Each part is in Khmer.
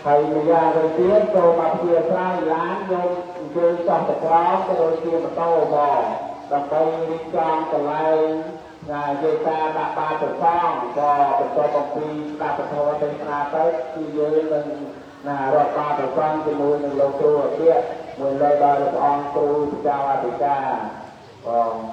hay người già rồi tiếng rồi mà kia sai lán vô chơi trong cái đó cái đôi kia mà to bò đồng bay đi trong cái này là dây ta đã ba từ con bò từ cho công ty ta từ thôi tới ta tới khi dưới mình là rồi ba từ con thì mùi mình lâu tu ở kia mùi lời bài được on tu chào thì ca còn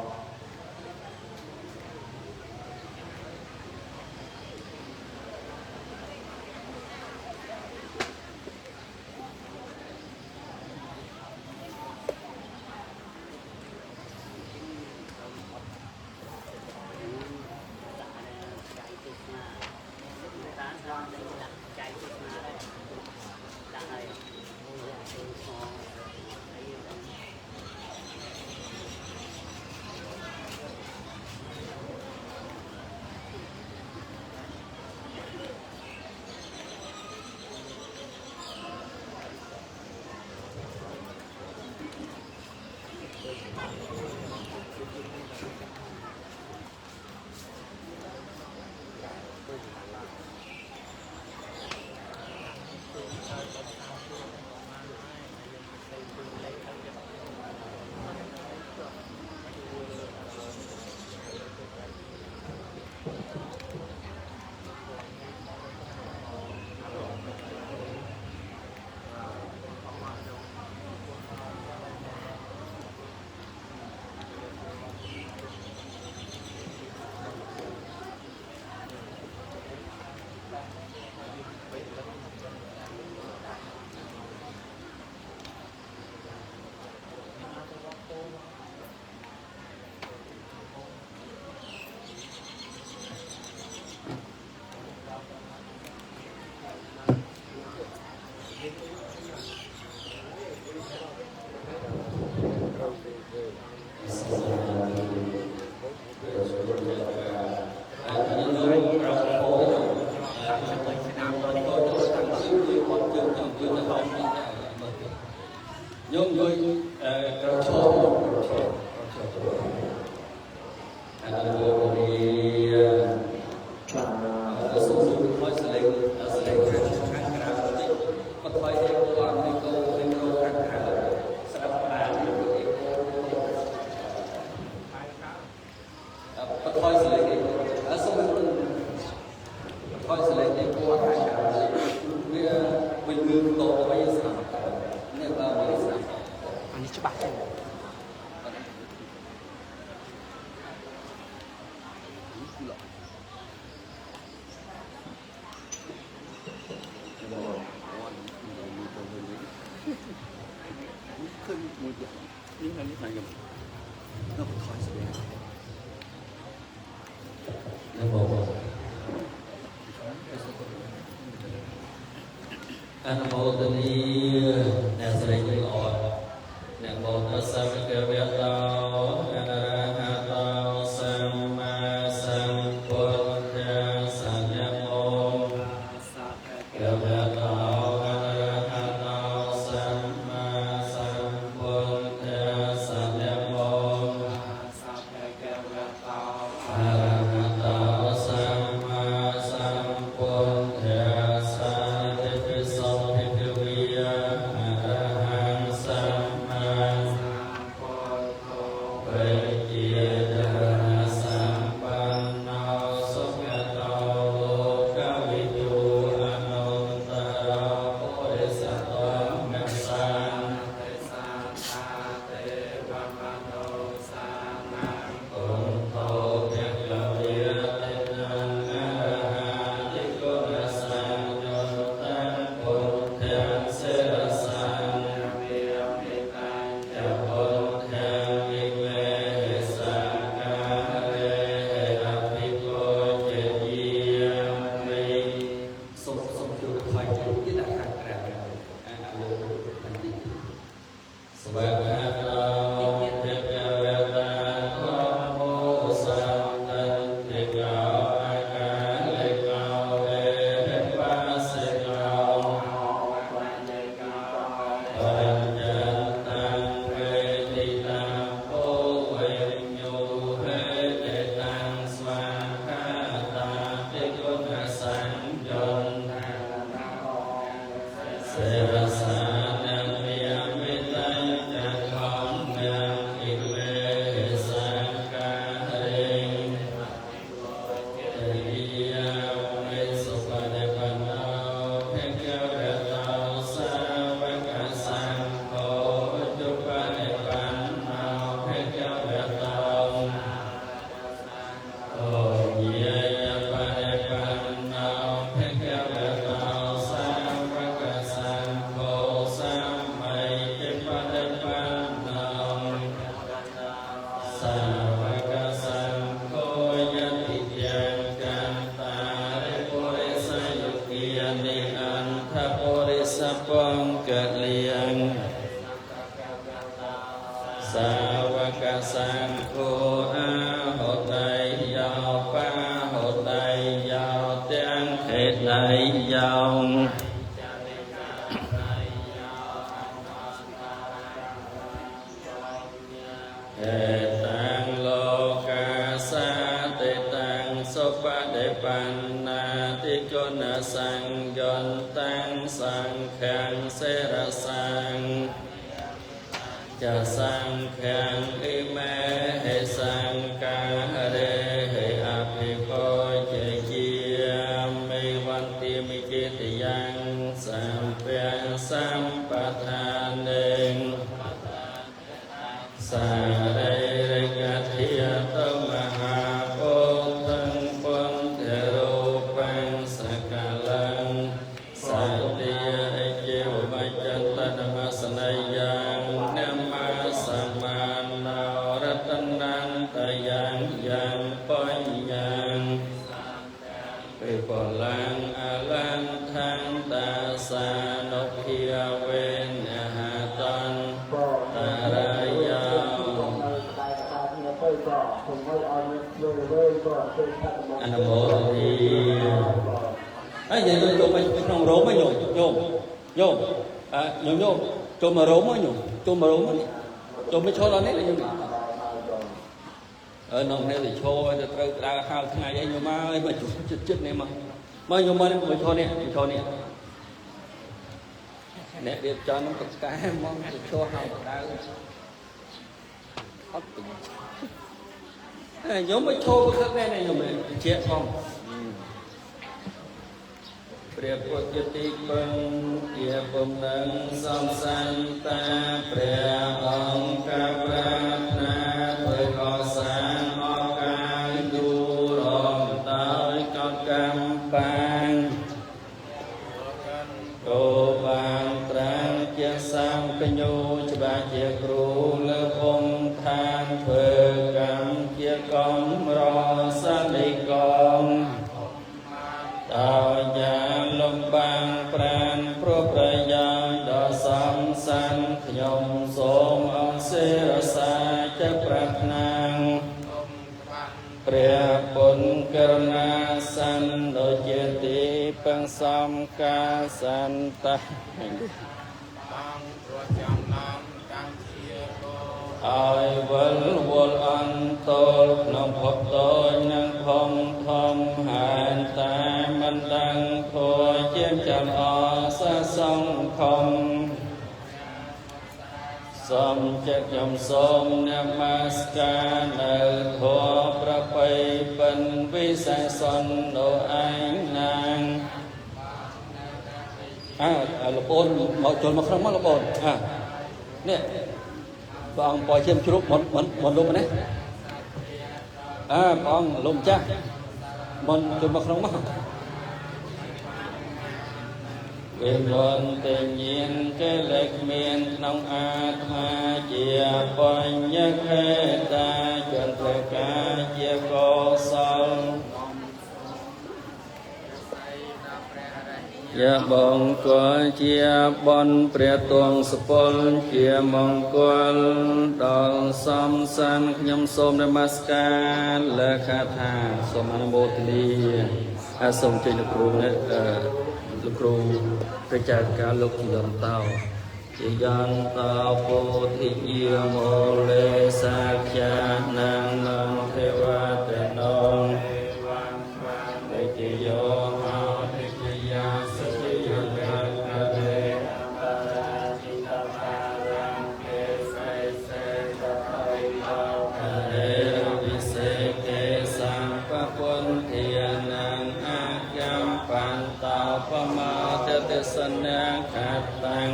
ติสนาคัตตัง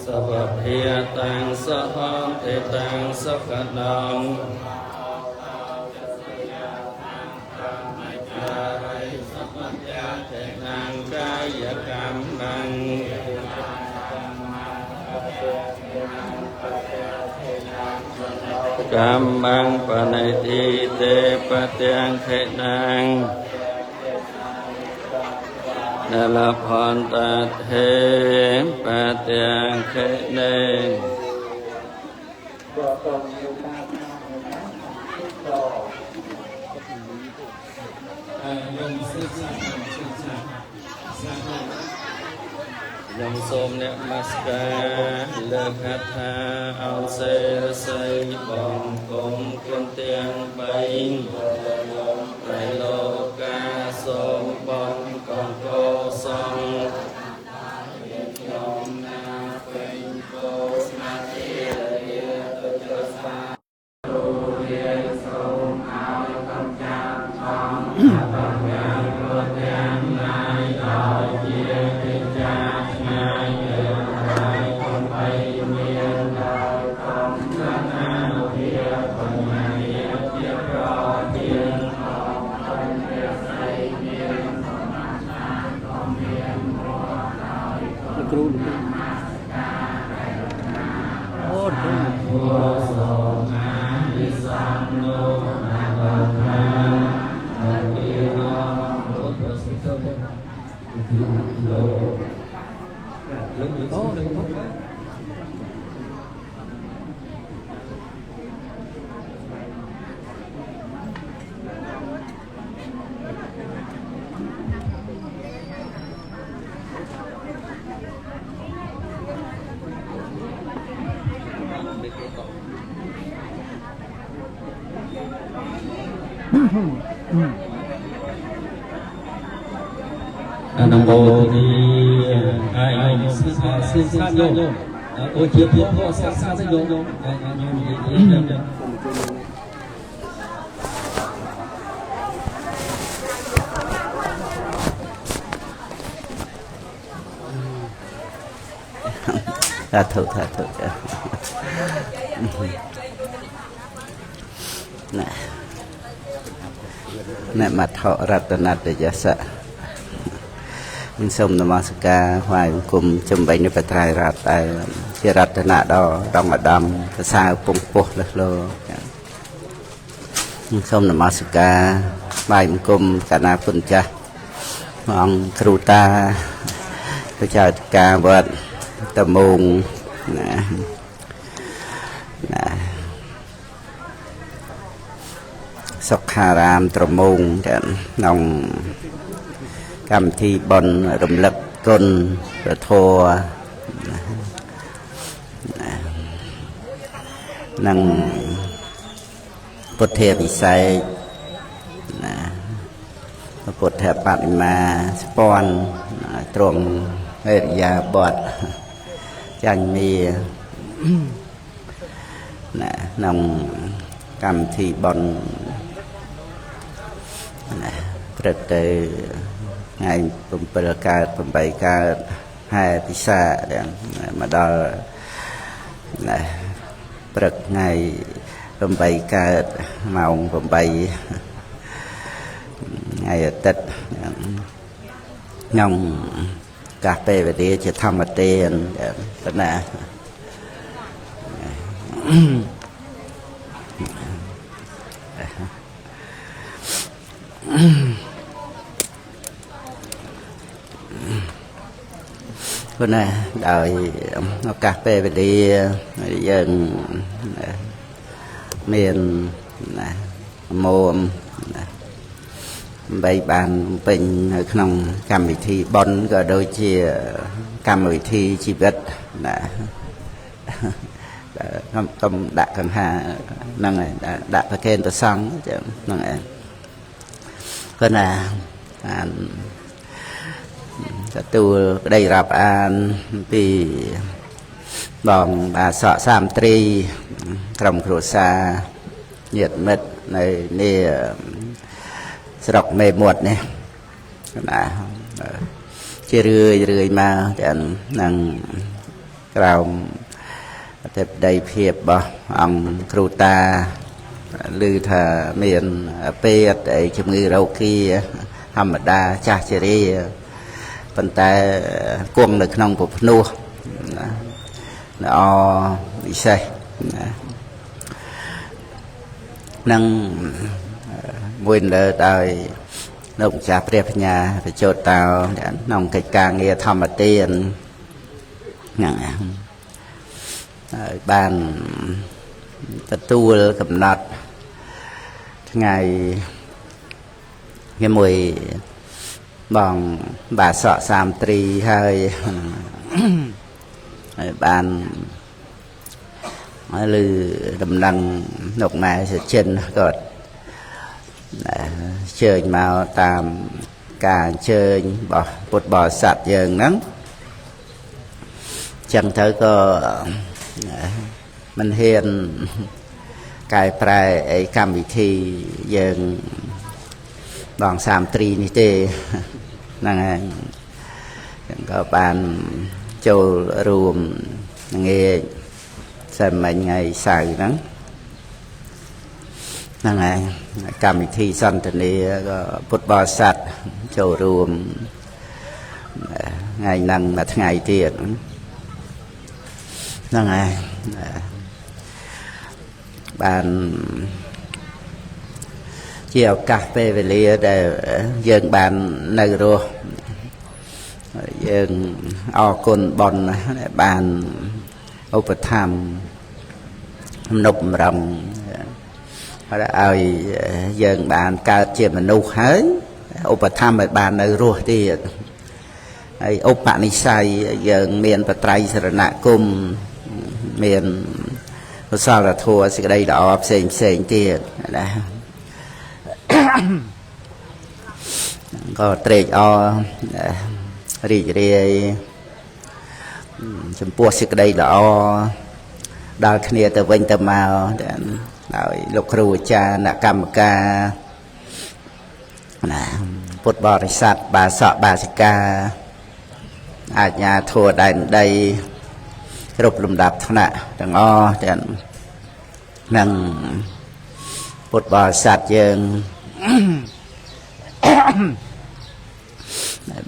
สัพเพตังสหันติตังสักนังสัพพะเทนังกายกรรมังกรรมังปณิทิเตปะเตียงเทนังนลพันตเทปะเตียงเทนังยมสมเนี่ยมัสกาเลิกคาถาเอาเสรใส่บองกลมกลมเตียงใบไตรโลกาสมบองกองโกสองยมนาเป็นโกสนาทีเรียตุจสาตุเรียสมเอาคำจามทองตังยังโปรดยังนายเอาเยียติจาครูโอ้ดูโอ้สมะนิสัมโนนาบังคังอาทิโนโลกสิโตโลโอ้เลยnam mô ni ai yom sư sa yom ôi chiếu phổ sa sa yom thử nè mặt họ Ratana để sợ mình sống nằm sát ca hoài cùng chấm bệnh để trai rạt tại chia Ratana đó trong ở đầm xa bùng bột là lô mình sống nằm sát ca bài cùng cả na phun cha mong kêu ta tôi chào ca vật tầm mùng nè sọc hà ram tầm mùng nòng cầm thi bồn rụm lực côn rồi thô năng bột thề bị say bột thề bạn mà spawn trộm hệ gia bọt chanh mì nòng cầm thi bồn rất từ ngày bấm bờ ca bấm bay ca hai pizza mà đó là bật ngày bấm bay ca màu bấm bay ngày tết nhông cà phê về đi chỉ thăm một tiền đó là bữa nay đợi nó cà phê về đi dân miền mồm bảy bàn bình ở trong cam vị thi bon rồi đôi chia cam vị thi chi vật là không đạt cần hà năng này đạt phải khen tôi xong chứ năng này cái này tôi đây gặp an vì bỏng bà sọ sam tri trong khổ xa nhiệt mệt này nè sọc mê muột này là ជារឿយមកទាំងនឹងក្រោមទេពដីភាពរបស់អង្គគ្រូតាឮថាមានពេទ្យអីជំងឺរោគីធម្មតាចាស់ជរាប៉ុន្តែគង់នៅក្នុងពុភ្នោះល្អពិសេសនឹងមួយលើដោយលោកម្ចាស់ព្រះបញ្ញាបញ្ចោតតោក្នុងកិច្ចការងារធម្មទានហ្នឹងហើយបានទទួលកំណត់ថ្ងៃជាមួយបងបាសកសាមត្រីហើយបានឮដំណឹងលោកម៉ែសុចិនគាត់អញ្ជើញមកតាមការអញ្ជើញរបស់ពុទ្ធបរិស័ទយើងហ្នឹងចឹងទៅក៏មិនហ៊ានកែប្រែអីកម្មវិធីយើងបងសាមត្រីនេះទេហ្នឹងហើយចឹងក៏បានចូលរួមងាយសិនមិញថ្ងៃសៅរ៍ហ្នឹងហ្នឹងហើយកម្មវិធីសន្ទនាក៏ពុទ្ធបរិស័ទចូលរួមថ្ងៃហ្នឹងមួយថ្ងៃទៀតហ្នឹងហើយបានជាឱកាសពេលវេលាដែលយើងបាននៅរស់យើងអរគុណបុណ្យដែលបានឧបត្ថម្ភទំនុកបំរុងឲ្យយើងបានកើតជាមនុស្សហើយឧបត្ថម្ភឲ្យបាននៅរស់ទៀតហើយឧបនិស្ស័យយើងមានបត្រៃសរណគមមានកុសលធម៌សេចក្តីល្អផ្សេងទៀតណាក៏ត្រេកអររីករាយចំពោះសេចក្តីល្អដល់គ្នាទៅវិញទៅមកដោយលោកគ្រូអាចារ្យអ្នកកម្មការណាពុទ្ធបរិស័ទបាសកបាសិកាអាជ្ញាធរដែនដីគ្រប់លំដាប់ថ្នាក់ទាំងអស់ទាំងនឹងពុទ្ធបរិស័ទយើង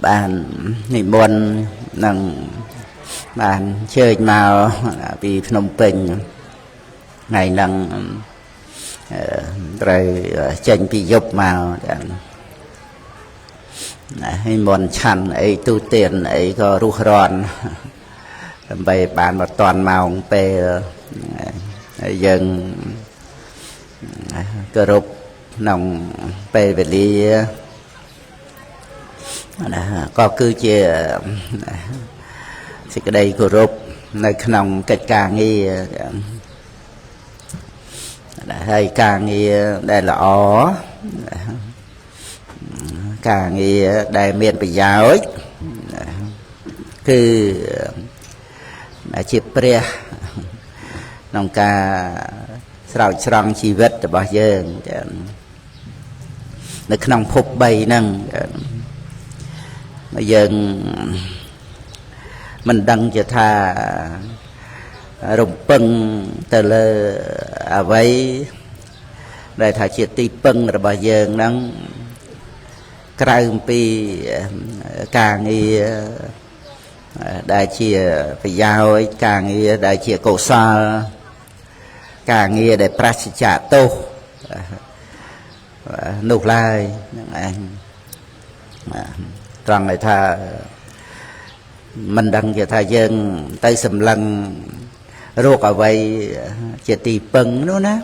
បាននិមន្តនឹងបានជើញមកពីភ្នំពេញថ្ងៃហ្នឹងត្រូវចេញពីយប់មកហើយមុនឆាន់អីទូទានអីក៏រុះរាន់ដើម្បីបានមកតាន់ម៉ោងពេលហើយយើងគោរពក្នុងពេលវេលាក៏គឺជាសេចក្តីគោរពនៅក្នុងកិច្ចការងារហើយការងារដែលល្អការងារដែលមានប្រយោជន៍គឺជាព្រះក្នុងការស្រោចស្រង់ជីវិតរបស់យើងនៅក្នុងភព3ហ្នឹងយើងមិនដឹងជាថារំពឹងទៅលើអ្វីដែលថាជាទីពឹងរបស់យើងហ្នឹងក្រៅពីការងារដែលជាប្រយោជន៍ការងារដែលជាកុសលការងារដែលប្រាសចាកទោសនោះឡើយហ្នឹងឯងត្រង់ឲ្យថាមិនដឹងជាថាយើងទៅសម្លឹងរោគអ្វីជាទីពឹងនោះណា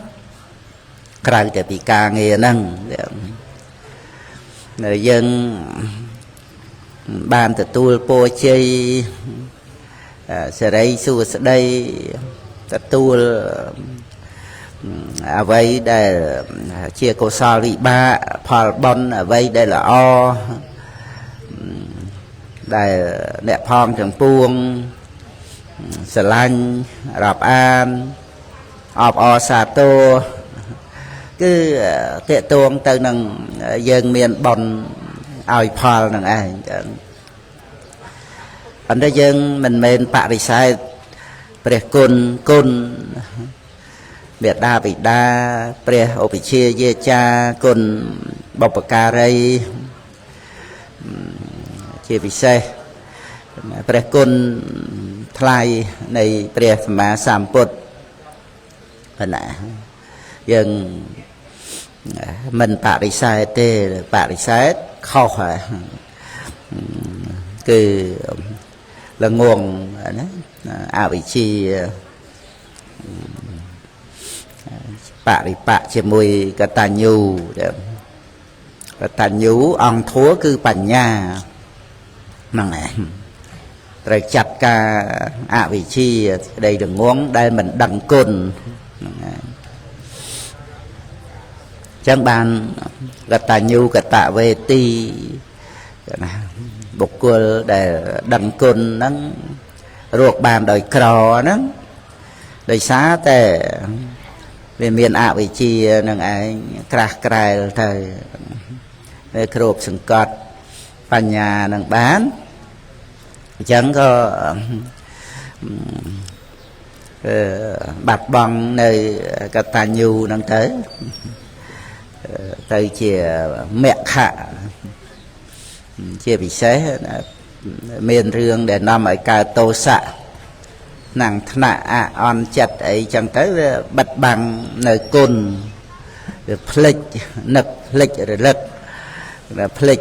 ក្រៅតែពីការងារហ្នឹងយើងបានទទួលពរជ័យសេរីសួស្តីទទួលអ្វីដែលជាកុសលវិបាកផលបុណ្យអ្វីដែលល្អដែលអ្នកផងទាំងពួងស្រឡាញ់រាប់អានអបអរសាទរគឺតេតួងទៅនឹងយើងមានបុណ្យឲ្យផលនឹងឯង អន្តយើងមិនមែនបរិសេធព្រះគុណគុណមេដាបិតាព្រះឧបជាយាចាគុណបុព្វការីជាពិសេសព្រះគុណថ្លៃនៃព្រះសម្មាសម្ពុទ្ធណាយើងមិនបរិសេធទេបរិសេធខុសហើយគឺល្ងងណាអវិជ្ជាបរិបៈជាមួយកតញ្ញូកតញ្ញូអង្គធัวគឺបញ្ញាហ្នឹងឯងត្រូវចាត់ការអវិជ្ជាក្តីល្ងងដែលមិនដឹងគុណហ្នឹងឯងចឹងបានកតញ្ញូកតវេទីណាបុគ្គលដែលដឹងគុណហ្នឹងរកបានដោយក្រហ្នឹងដោយសារតែវាមានអវិជ្ជានឹងឯងក្រាស់ក្រែលទៅវាគ្របសង្កត់បញ្ញានឹងបានអញ្ចឹងក៏បាត់បង់នៅកតញ្ញូហ្នឹងទៅជាមគ្គជាពិសេសមានរឿងដែលនាំឲ្យកើតទោសៈណាំងថ្នាក់អន់ចិត្តអីចឹងទៅវាបិទបាំងនៅគុណវាភ្លេចនឹកភ្លេចរលឹកភ្លេច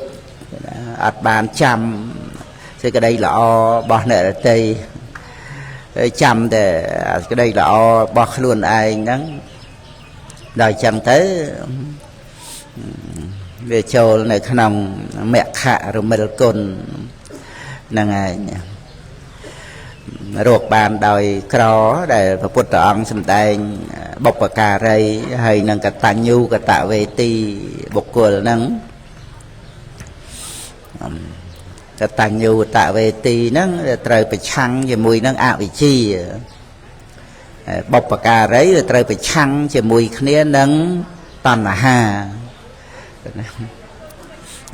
អត់បានចាំសេចក្តីល្អរបស់អ្នករតីចាំតែសេចក្តីល្អរបស់ខ្លួនឯងហ្នឹងដល់ចឹងទៅវាចូលនៅក្នុងមគ្គរមិលគុណហ្នឹងឯងរកបានដោយក្រដែលព្រះពុទ្ធអង្គសម្ដែងបុព្វការីហើយនឹងកតញ្ញូកតវេទីបុគ្គលហ្នឹងកតញ្ញូកតវេទីហ្នឹងត្រូវប្រឆាំងជាមួយនឹងអវិជ្ជាបុព្វការីត្រូវប្រឆាំងជាមួយគ្នានឹងតណ្ហា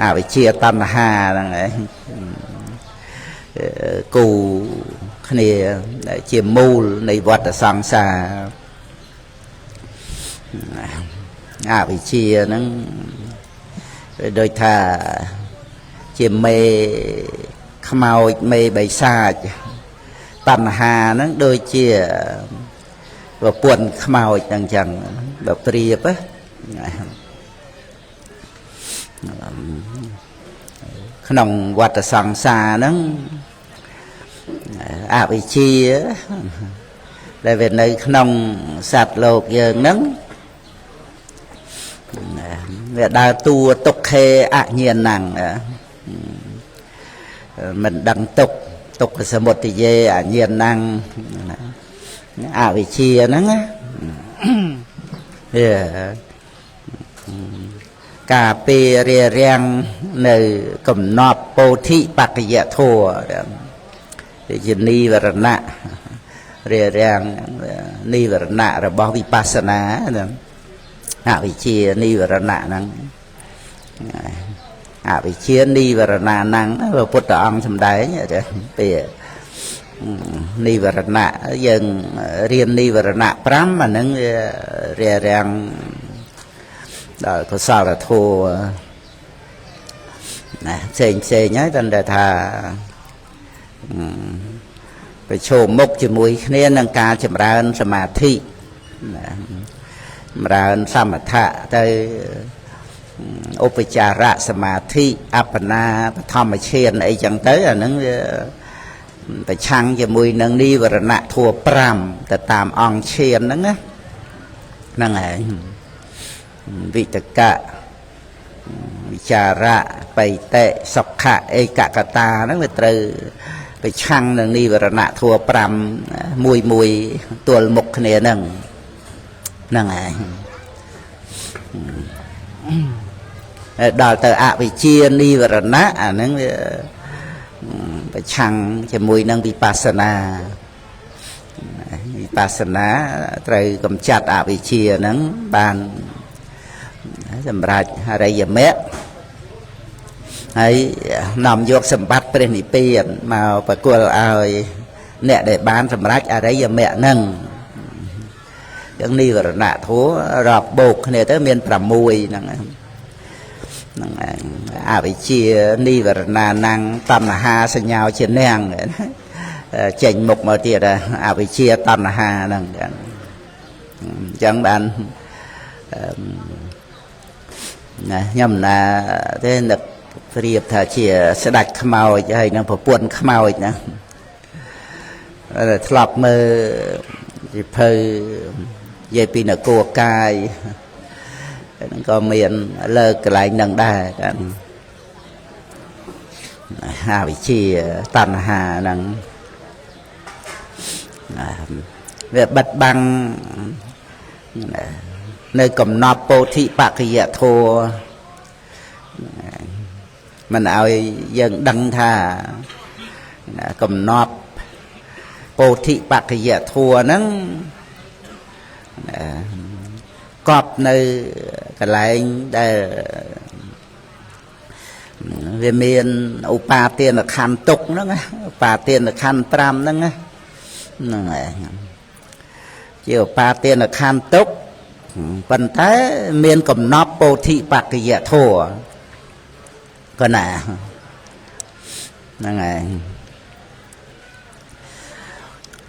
អវិជ្ជាតណ្ហាហ្នឹងឯងគូគ្នាជាមូលនៃវដ្តសង្សារអវិជ្ជាហ្នឹងដូចថាជាមេខ្មោចមេបិសាចតណ្ហាហ្នឹងដូចជាប្រពន្ធខ្មោចហ្នឹងចឹងបើប្រៀបក្នុងវដ្តសង្សារហ្នឹងអវិជ្ជាដែលវានៅក្នុងសត្វលោកយើងហ្នឹងវាដើរតួទុក្ខេអញ្ញាណังមិនដឹងទុក្ខសមុទយេអញ្ញាណังអវិជ្ជាហ្នឹងវាការពេរារាំងនៅកំណប់ពោធិបក្ខយធម៌ជានិវរណៈរារាំងនិវរណៈរបស់វិបស្សនាអវិជ្ជានិវរណៈហ្នឹងអវិជ្ជានិវរណៈហ្នឹងព្រះពុទ្ធអង្គសម្ដែងពេលនិវរណៈយើងរៀននិវរណៈ5អាហ្នឹងរារាំងដល់កុសលធម៌ណាផ្សេងហើយតែថាប្រឈមមុខជាមួយគ្នានឹងការចម្រើនសមាធិចម្រើនសមថៈទៅឧបចារៈសមាធិអបណាបឋមឈានអីចឹងទៅអាហ្នឹងវាប្រឆាំងជាមួយនឹងនិវរណៈធัว5ទៅតាមអង្គឈានហ្នឹងណាហ្នឹងហើយវិតកៈវិចារៈបៃតេសុខៈឯកកតាហ្នឹងវាត្រូវប្រឆាំងនឹងនិវរណៈធัว5មួយទល់មុខគ្នាហ្នឹងហើយដល់ទៅអវិជ្ជានិវរណៈអាហ្នឹងវាប្រឆាំងជាមួយនឹងវិបស្សនាវិបស្សនាត្រូវកំចាត់អវិជ្ជាហ្នឹងបានសម្រាប់អរិយមគ្គ ấy nằm vô sầm bắt bên này tiền mà phải qua ai nè để bán sầm rách ở đấy giờ mẹ nâng những đi vào nạ thú rọp bột này tới miền Trà Mùi à bị chia đi vào nà năng tầm là ha sinh nhau trên ngang chỉnh một mà tiệt à bị chia tầm là ha năng chẳng bạn nhầm là thế lực riệp thà chia sẽ đặt màu hay nó phải buồn màu nè lọp mơ phơi dây pin ở cua cài có miền lơ cái lại nâng đà hà bị chia tàn hà nâng về bật băng nơi cầm nọp bố thị bạc cái dạ thô mình ao dân đăng thà cầm nọp bố thị bạc cái dạ thô nâng cọp nơi cái lại đây về miền upa tiền là khăn tục đó nghe upa tiền là khăn pram đó nghe chiều upa tiền là khăn tục phần thế miền cầm nắp bồ thị bạc cái dạ thổ con à nó nghe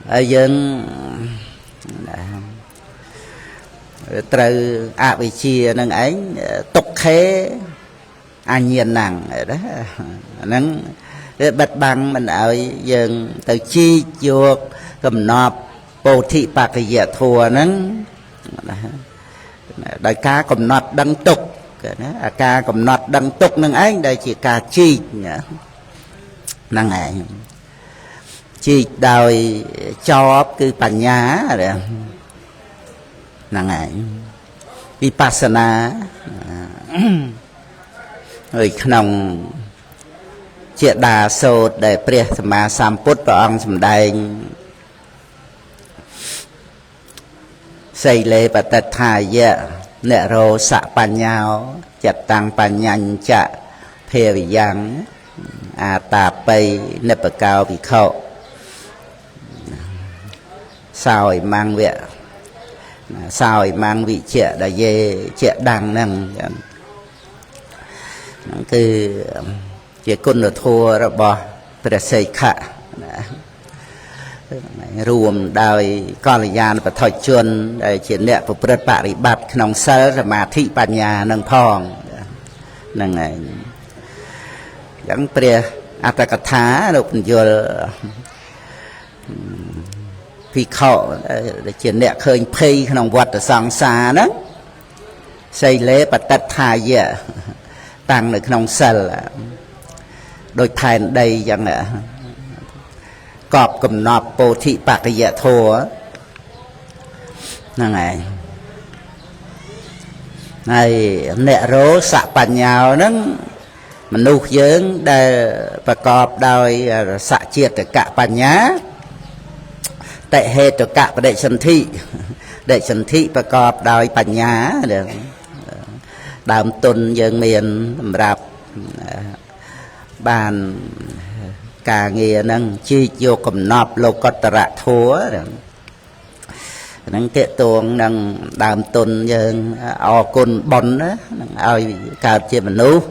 ở dân từ à bị chia nâng ấy tục khế anh nhiên nặng đó nâng bật bằng mình ở dân từ chi chuột cầm nọp bồ thị bạc cái dạ thua nâng đại ca cầm nọp đăng tục ca cầm nọp đăng tục nâng ấy đây chỉ ca chi nâng ấy chi đòi cho cứ bản nhá rồi nâng ấy vipassana người khổng triệt đà sốt để Phật Sama Samput và ông sầm đầy xây lệ và tật thải dạ nệ rô xạ bàn nhau chặt tăng bàn nhanh chạ phê vì giang à tà bày nếp bà cao vì khẩu sao mang việc sao mang vị trẻ đã dê trẻ đăng năngคือเกี่ยกุนทัวระบอบประเสริฐะรวมโดยกัลยาณปฐชนได้เขียนเนี่ยผู้ประปฏิบัติขนมเสสมาธิปัญญานังพองนั่งไงยังเปรียอัตถกถาลูกโยพี่เขาได้เขียนเนี่ยเคยเพยขนมวัดสังสานะใส่เละปฏิทายเยอะตั้งในขนมเสลโดยแทนใดยังกอบกำนอบโพธิปักยะโทนั่นไงในเนโรสปัญญานั้นมนุษย์ยังได้ประกอบโดยสัจเจตกะปัญญาแต่เหตุกะประเดชนทิเดชนทิประกอบโดยปัญญาเดี๋ยวดามตุนยังเมียนสำหรับบานกาเงียนั่งชี้โยกมนอบโลกตระทัวนั่งเตะตัวนั่งดามตุนยังเอาคนบนนะเอาการเชื่อมนุษย์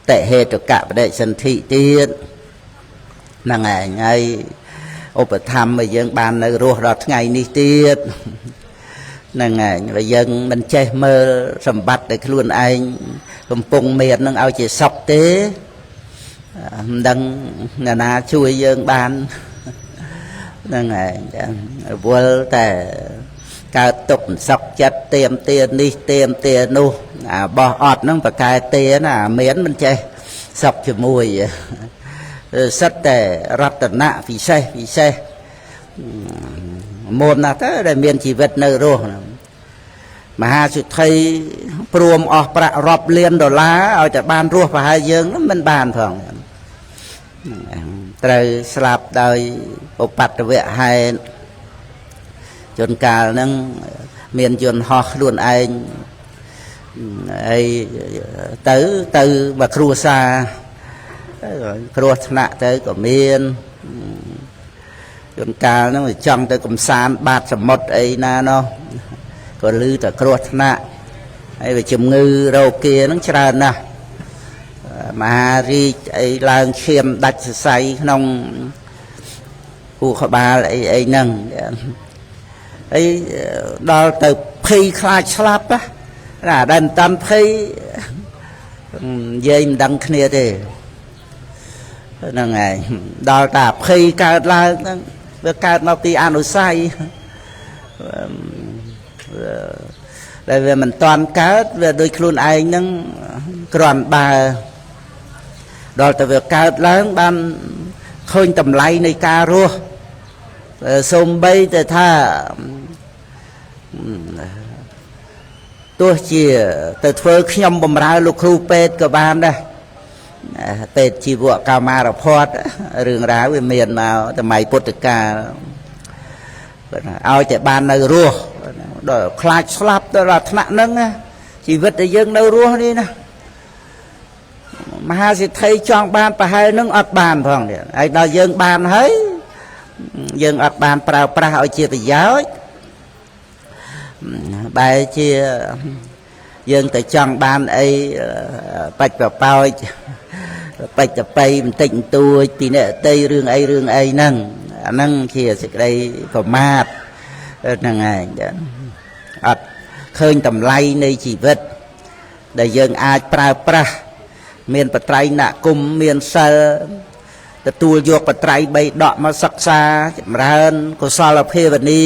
แต่เหตุกะประเดชนทิเตียนนั่งไงอุปธรรมไปยังบานในรัวรัดไงนี่เตียนนั่งไงvà dân mình chơi mơ sầm bạch để luôn anh cầm pung miền nâng ao chỉ sọc tế đăng na chui dân banนั่งไงวัวแต่การตกสอกจัดเตรียมเตียนนี่เตรียมเตียนนู่บ่ออดนั่งปากกายเตียนเหม็นมันใจสอกจมูกสัตแต่รัตนะวิเศษวิเศษมนนะก็ได้เมียนชีวิตในโลกมหาสุดไทยปรวมออกประรอบเลียนดอลลาร์เอาจากบ้านรัวไปหาเยิงนั้นมันบานทองแต่สลับโดยอุปัตเวะให้จนกาลนั้นเมียนจนหอกล้วนไอ้ตื้อมาครัวซา គ្រោះថ្នាក់ទៅក៏មានជួនកាលហ្នឹងចង់ទៅកំសាន្តបាតសមុទ្រអីណាណោះក៏ឮតែគ្រោះថ្នាក់ហើយវាជំងឺរោគាហ្នឹងច្រើនណាស់មហារាជអីឡើងឈាមដាច់សរសៃក្នុងគូក្បាលអីហ្នឹងហើយដល់ទៅភ័យខ្លាចស្លាប់ណាដែលមិនតាន់ភ័យនិយាយមិនដឹងគ្នាទេហ្នឹងហើយដល់តែភ័យកើតឡើងហ្នឹងវាកើតមកពីអនុស្ស័យដែលវាមិនតាន់កើតវាដូចខ្លួនឯងហ្នឹងគ្រាន់បើដល់តែវាកើតឡើងបានឃើញតម្លៃនៃការរស់សូម្បីតែថាទោះជាទៅធ្វើខ្ញុំបំរើលោកគ្រូពេទ្យក៏បានដែរពេទ្យជីវកម្មរភ័តរឿងរ៉ាវវាមានមកសម័យពុទ្ធកាលឲ្យតែបាននៅរស់ដល់ខ្លាចស្លាប់ដល់ថ្នាក់ហ្នឹងជីវិតដែលយើងនៅរស់នេះណាមហាសិទ្ធិចង់បានប្រហែលនឹងអត់បានផងទៀតហើយដល់យើងបានហើយយើងអត់បានប្រើប្រាស់ឲ្យជាប្រយោជន៍បែរជាយើងទៅចង់បានអីបច្ចបបោចបច្ចបៃបន្តិចបន្តួចពីអ្នកតីរឿងអីហ្នឹងអាហ្នឹងជាសេចក្តីប្រមាទហ្នឹងឯងអត់ឃើញតម្លៃនៃជីវិតដែលយើងអាចប្រើប្រាស់មានបត្រៃណគុំមានសិលទទួលយកបត្រៃ3ដកមកសិក្សាចម្រើនកុសលភាវនា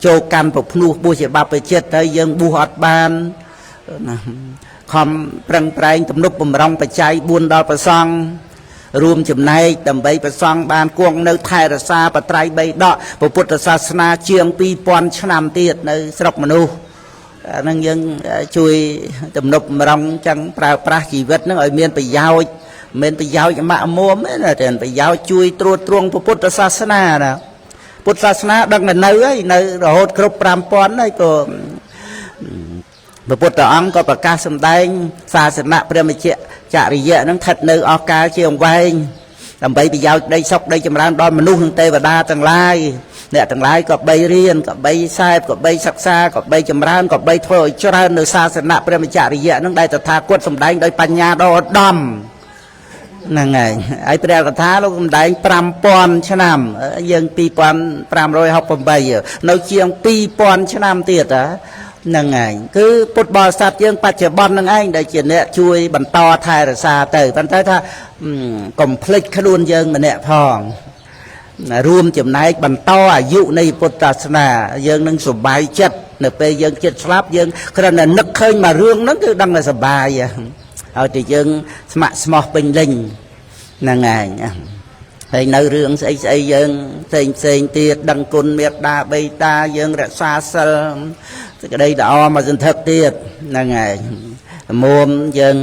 ចូលកម្មប្រភ្នោះបួសជាបព្វជិតហើយយើងបួសអត់បានណាខំប្រឹងប្រែងទំនុកបំរុងបច្ច័យ4ដល់ព្រះសង្ឃរួមចំណែកដើម្បីព្រះសង្ឃបានគង់នៅថែរក្សាបត្រៃ3ដកពុទ្ធសាសនាជាង2000ឆ្នាំទៀតនៅស្រុកមនុស្សអានឹងយើងជួយទំនុកបំរុងចឹងប្រើប្រាស់ជីវិតនឹងឲ្យមានប្រយោជន៍មិនប្រយោជន៍ម៉ាក់មុំទេតែប្រយោជន៍ជួយត្រួតត្រងពុទ្ធសាសនាណាពុទ្ធសាសនាដឹកនៅហើយនៅរហូតគ្រប់5000ហើយក៏ព្រះពុទ្ធអង្គក៏ប្រកាសសម្ដែងសាសនាព្រះមជ្ឈចរិយៈនឹងស្ថិតនៅអស់កាលជាអង្វែងដើម្បីប្រយោជន៍ដីសុខដីចម្រើនដល់មនុស្សនិងទេវតាទាំងឡាយអ្នកទាំងឡាយក៏បីរៀនក៏បីសែបក៏បីសិក្សាក៏បីចម្រើនក៏បីធ្វើឲ្យច្រើននៅសាសនាព្រះមជ្ឈចរិយៈនឹងដែលតថាគតសម្ដែងដោយបញ្ញាដ៏ឧត្តមហ្នឹងហើយព្រះកថាលោកសម្ដែង5000ឆ្នាំយើង2568នៅជាង2000ឆ្នាំទៀតហ្នឹងឯងគឺពុទ្ធបរិស័ទយើងបច្ចុប្បន្នហ្នឹងឯងដែលជាអ្នកជួយបន្តថែរក្សាទៅប៉ុន្តែថាកុំភ្លេចខ្លួនយើងម្នាក់ផងរួមចំណែកបន្តអាយុនៃពុទ្ធសាសនាយើងនឹងសុបាយចិត្តនៅពេលយើងចិត្តស្លាប់យើងគ្រាន់តែនឹកឃើញមករឿងហ្នឹងគឺដឹងតែសុបាយហើយតែយើងស្ម័គ្រស្មោះពេញលេញហ្នឹងឯងហើយនៅរឿងស្អីយើងផ្សេងទៀតដឹងគុណមេត្តាបិតាយើងរក្សាសិលសេចក្តីល្អមកសន្ធឹកទៀតហ្នឹងឯងមុំយើង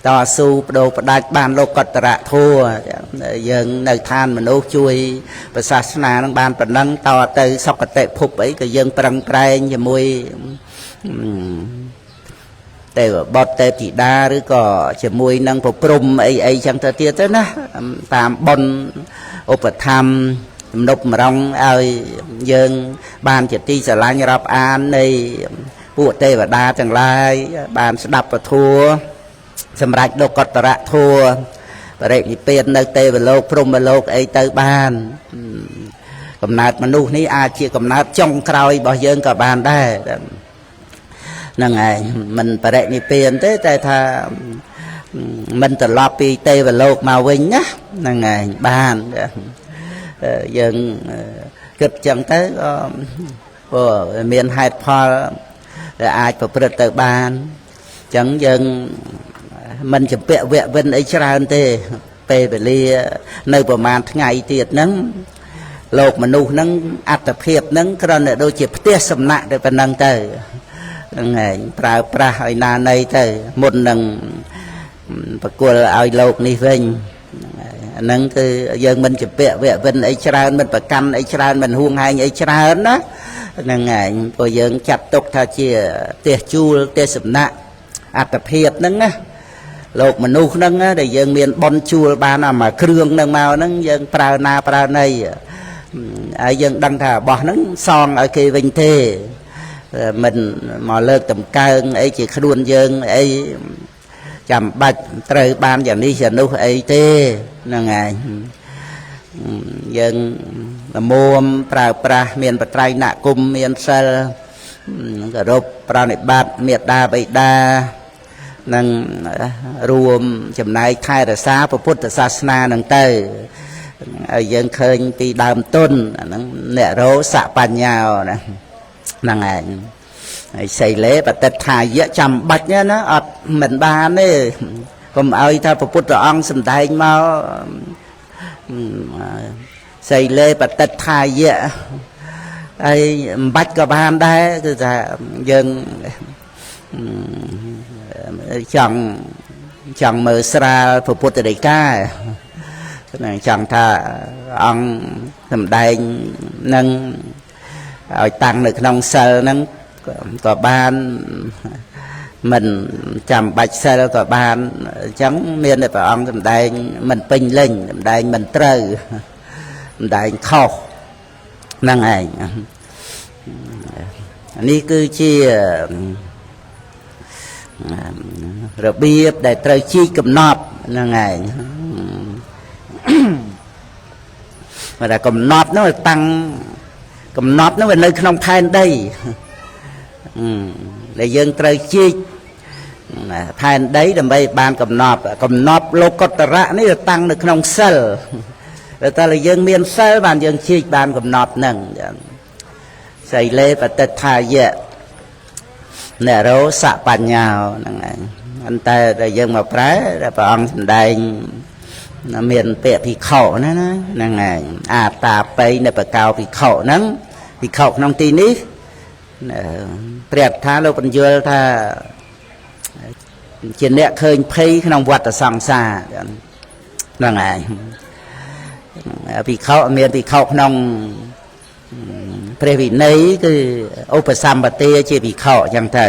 តស៊ូបដូរផ្ដាច់បានលោកតរៈធัวយើងនៅឋានមនុស្សជួយប្រសាសនានឹងបានប៉ុណ្ណឹងតទៅសុគតិភពអីក៏យើងប្រឹងប្រែងជាមួយទេវបុត្រទេពធីតាឬក៏ជាមួយនឹងប្រព្រំអីចឹងទៅទៀតទៅណាតាមបុណ្យឧបត្ថម្ភទំនុកបំរុងឲ្យយើងបានជាទីស្រឡាញ់រាប់អាននៃពួកទេវតាទាំងឡាយបានស្ដាប់ពធัวសម្រាប់លោកតរៈធัวបរិនិព្វាននៅទេវលោកព្រហ្មលោកអីទៅបានកំណើតមនុស្សនេះអាចជាកំណើតចុងក្រោយរបស់យើងក៏បានដែរហ្នឹងឯងមិនបរិនិព្វានទេតែថាមិនត្រឡប់ពីទេវលោកមកវិញណាហ្នឹងឯងបានយើងគិតចឹងទៅក៏មានហេតុផលដែលអាចប្រព្រឹត្តទៅបានចឹងយើងមិនចម្ពាក់វគ្គវិនអីច្រើនទេពេលវេលានៅប្រហែលថ្ងៃទៀតហ្នឹងលោកមនុស្សហ្នឹងអត្តភាពហ្នឹងគ្រាន់តែដូចជាផ្ទះសំណាក់តែប៉ុណ្្នឹងទៅហ្នឹងឯងប្រើប្រាស់ឲ្យណានៃទៅមុននឹងប្រគល់ឲ្យលោកនេះវិញអាហ្នឹងគឺយើងមិនចម្ពាក់វគ្គវិនអីច្រើនមិនប្រកាន់អីច្រើនមិនហួងហែងអីច្រើនណាហ្នឹងឯងព្រោះយើងចាត់ទុកថាជាផ្ទះជួលផ្ទះសំណាក់អត្តភាពហ្នឹងណា លោកមនុស្សហ្នឹងដែលយើងមានបនជួលបានមកគ្រឿងហ្នឹងមកហ្នឹងយើងប្រើណាប្រើណីហើយយើងដឹងថារបស់ហ្នឹងសងឲ្យគេវិញទេមិនមកលើកតម្កើងអីជាខ្លួនយើងអីចាំបាច់ត្រូវបានយ៉ាងនេះយ៉ាងនោះអីទេហ្នឹងឯងយើងមុំប្រើប្រាស់មានបត្រៃណគុំមានសិលគោរពប្រណិប័តមេត្តាបិតានឹងរួមចំណែកថែរក្សាពុទ្ធសាសនានឹងទៅឲ្យយើងឃើញពីដើមទុនអាហ្នឹងអ្នករោសបញ្ញាណាហ្នឹងឯងហើយសីលេបតិដ្ឋាយៈចាំបាច់ណាអត់មិនបានទេកុំឲ្យថាពុទ្ធអង្គសំដែងមកសីលេបតិដ្ឋាយៈហើយមិនបាច់ក៏បានដែរគឺថាយើងចង់មើលស្រាលពុទ្ធដីកាចង់ថាអង្គសំដែងនឹងឲ្យតាំងនៅក្នុងសិលហ្នឹងក៏បានមិនចាំបាច់សិលក៏បានអញ្ចឹងមានតែព្រះអង្គសំដែងមិនពេញលេញសំដែងមិនត្រូវសំដែងខុសហ្នឹងឯងនេះគឺជារបៀបដែលត្រូវជីកកំណត់ហ្នឹងឯងmà là cầm nọt nó tăng cầm nọt nóនៅក្នុងផែនដីដែលយើងត្រូវជីកផែនដីដើម្បីបានកំណត់លោកតរៈនេះតាំងនៅក្នុងសិលតែយើងមានសិលបានយើងជីកបានកំណត់ហ្នឹងសីលេបតិដ្ឋាយៈអ្នករោសបញ្ញាហ្នឹងឯងប៉ុន្តែដែលយើងមកប្រែដែលព្រះអង្គសម្ដែងមានពាក្យភិក្ខុណាហ្នឹងឯងអាតាបៃនៅបកោភិក្ខុហ្នឹងភិក្ខុក្នុងទីនេះព្រះថាលោកបញ្យល់ថាជាអ្នកឃើញភ័យក្នុងវដ្តសង្សារហ្នឹងឯងភិក្ខុមានភិក្ខុក្នុងព្រះវិន័យគឺឧបសម្បទាជាភិក្ខុអញ្ចឹងទៅ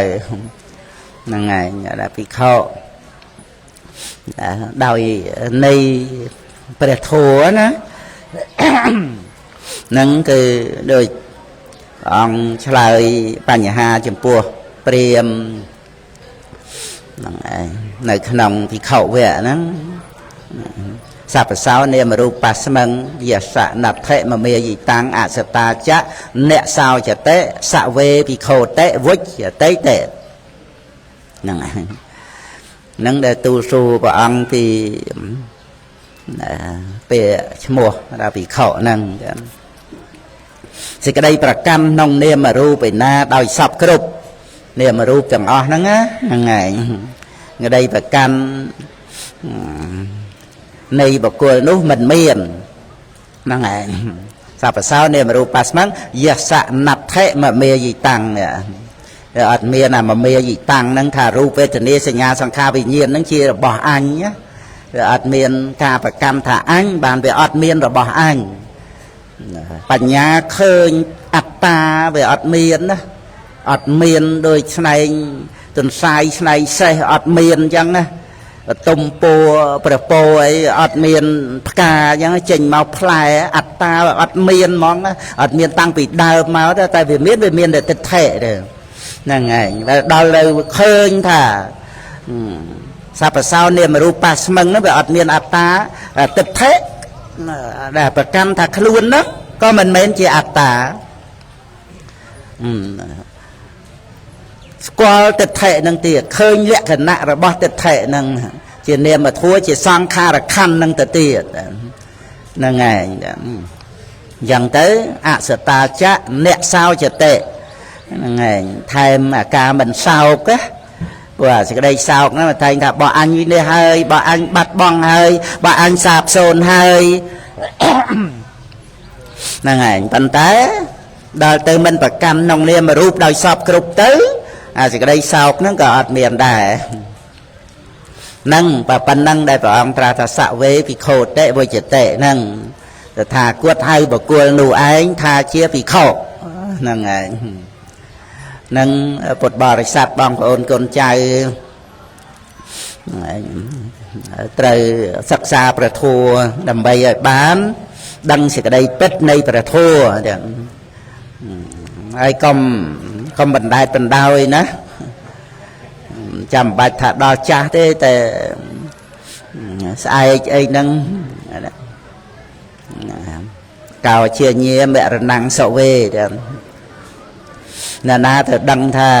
ហ្នឹងឯងដល់ភិក្ខុដោយនៃព្រះធម៌ណាហ្នឹងគឺដូចអង្គឆ្លើយបញ្ហាចំពោះព្រាហ្មណ៍ហ្នឹងឯងនៅក្នុងភិក្ខុវៈហ្នឹងសពសោនាមរូបស្មឹងយសណដ្ឋិមមេយិតាំងអសតាចៈអ្នកសោចតិសវេភិក្ខុតិវិជ្ជតិតិហ្នឹងឯងនឹងដែលទូលសួរព្រះអង្គពីពេលឈ្មោះដល់ភិក្ខុហ្នឹងសេចក្តីប្រកម្មក្នុងនាមរូបឯណាដោយសពគ្រប់នាមរូបទាំងអស់ហ្នឹងហ្នឹងឯងក្តីប្រកម្មនៃបុគ្គលនោះមិនមានហ្នឹងឯងសពសោនាមរូបស្មឹងយសណដ្ឋិមមេយិតាំងអត់មានអាមមេយិតាំងហ្នឹងថារូបវេទនាសញ្ញាសង្ខារវិញ្ញាណហ្នឹងជារបស់អញវាអត់មានការប្រកម្មថាអញបានវាអត់មានរបស់អញបញ្ញាឃើញអត្តាវាអត់មានណាអត់មានដោយឆ្នែងទន្សាយឆ្នែងសេះអត់មានអញ្ចឹងណាទុំពោប្រពោអីអត់មានផ្កាអញ្ចឹងចេញមកផ្លែអត្តាអត់មានហ្មងអត់មានតាំងពីដើមមកតែវាមានតែទិដ្ឋិទេហ្នឹងឯងដល់ទៅឃើញថាសពសោនាមរូបស្មឹងហ្នឹងវាអត់មានអត្តាទិដ្ឋិដែលប្រកម្មថាខ្លួនហ្នឹងក៏មិនមែនជាអត្តាស្គាល់ទិដ្ឋិហ្នឹងទៀតឃើញលក្ខណៈរបស់ទិដ្ឋិហ្នឹងជានាមធัวជាសង្ខារខណ្ឌហ្នឹងទៅទៀតហ្នឹងឯងយ៉ាងទៅអសតាចៈអ្នកសោចតិហ្នឹងឯងថែមអាការមិនសោកណាព្រោះសេចក្តីសោកហ្នឹងតែងថាបើអញនេះហើយបើអញបាត់បង់ហើយបើអញសាបសូន្យហើយហ្នឹងឯងប៉ុន្តែដល់ទៅមិនប្រកម្មក្នុងនាមរូបដោយសពគ្រប់ទៅអាសេចក្តីសោកហ្នឹងក៏អត់មានដែរហ្នឹងប៉ុណ្ណឹងដែលព្រះអង្គត្រាស់ថាសវេភិក្ខុតិវិជ្ជតិហ្នឹងថាគាត់ហៅបុគ្គលនោះឯងថាជាភិក្ខុហ្នឹងឯងនឹងពុទ្ធបរិស័ទបងប្អូនកូនចៅ ត្រូវសិក្សាព្រះធម៌ដើម្បីឲ្យបានដឹងសេចក្តីពិតនៃព្រះធម៌ទាំងហើយកុំបណ្ដែតបណ្ដោយណាចាំបាច់ថាដល់ចាស់ទេតែស្អែកអីហ្នឹងកោជាញាមរណង្សវេទាំងណាទៅដឹងថា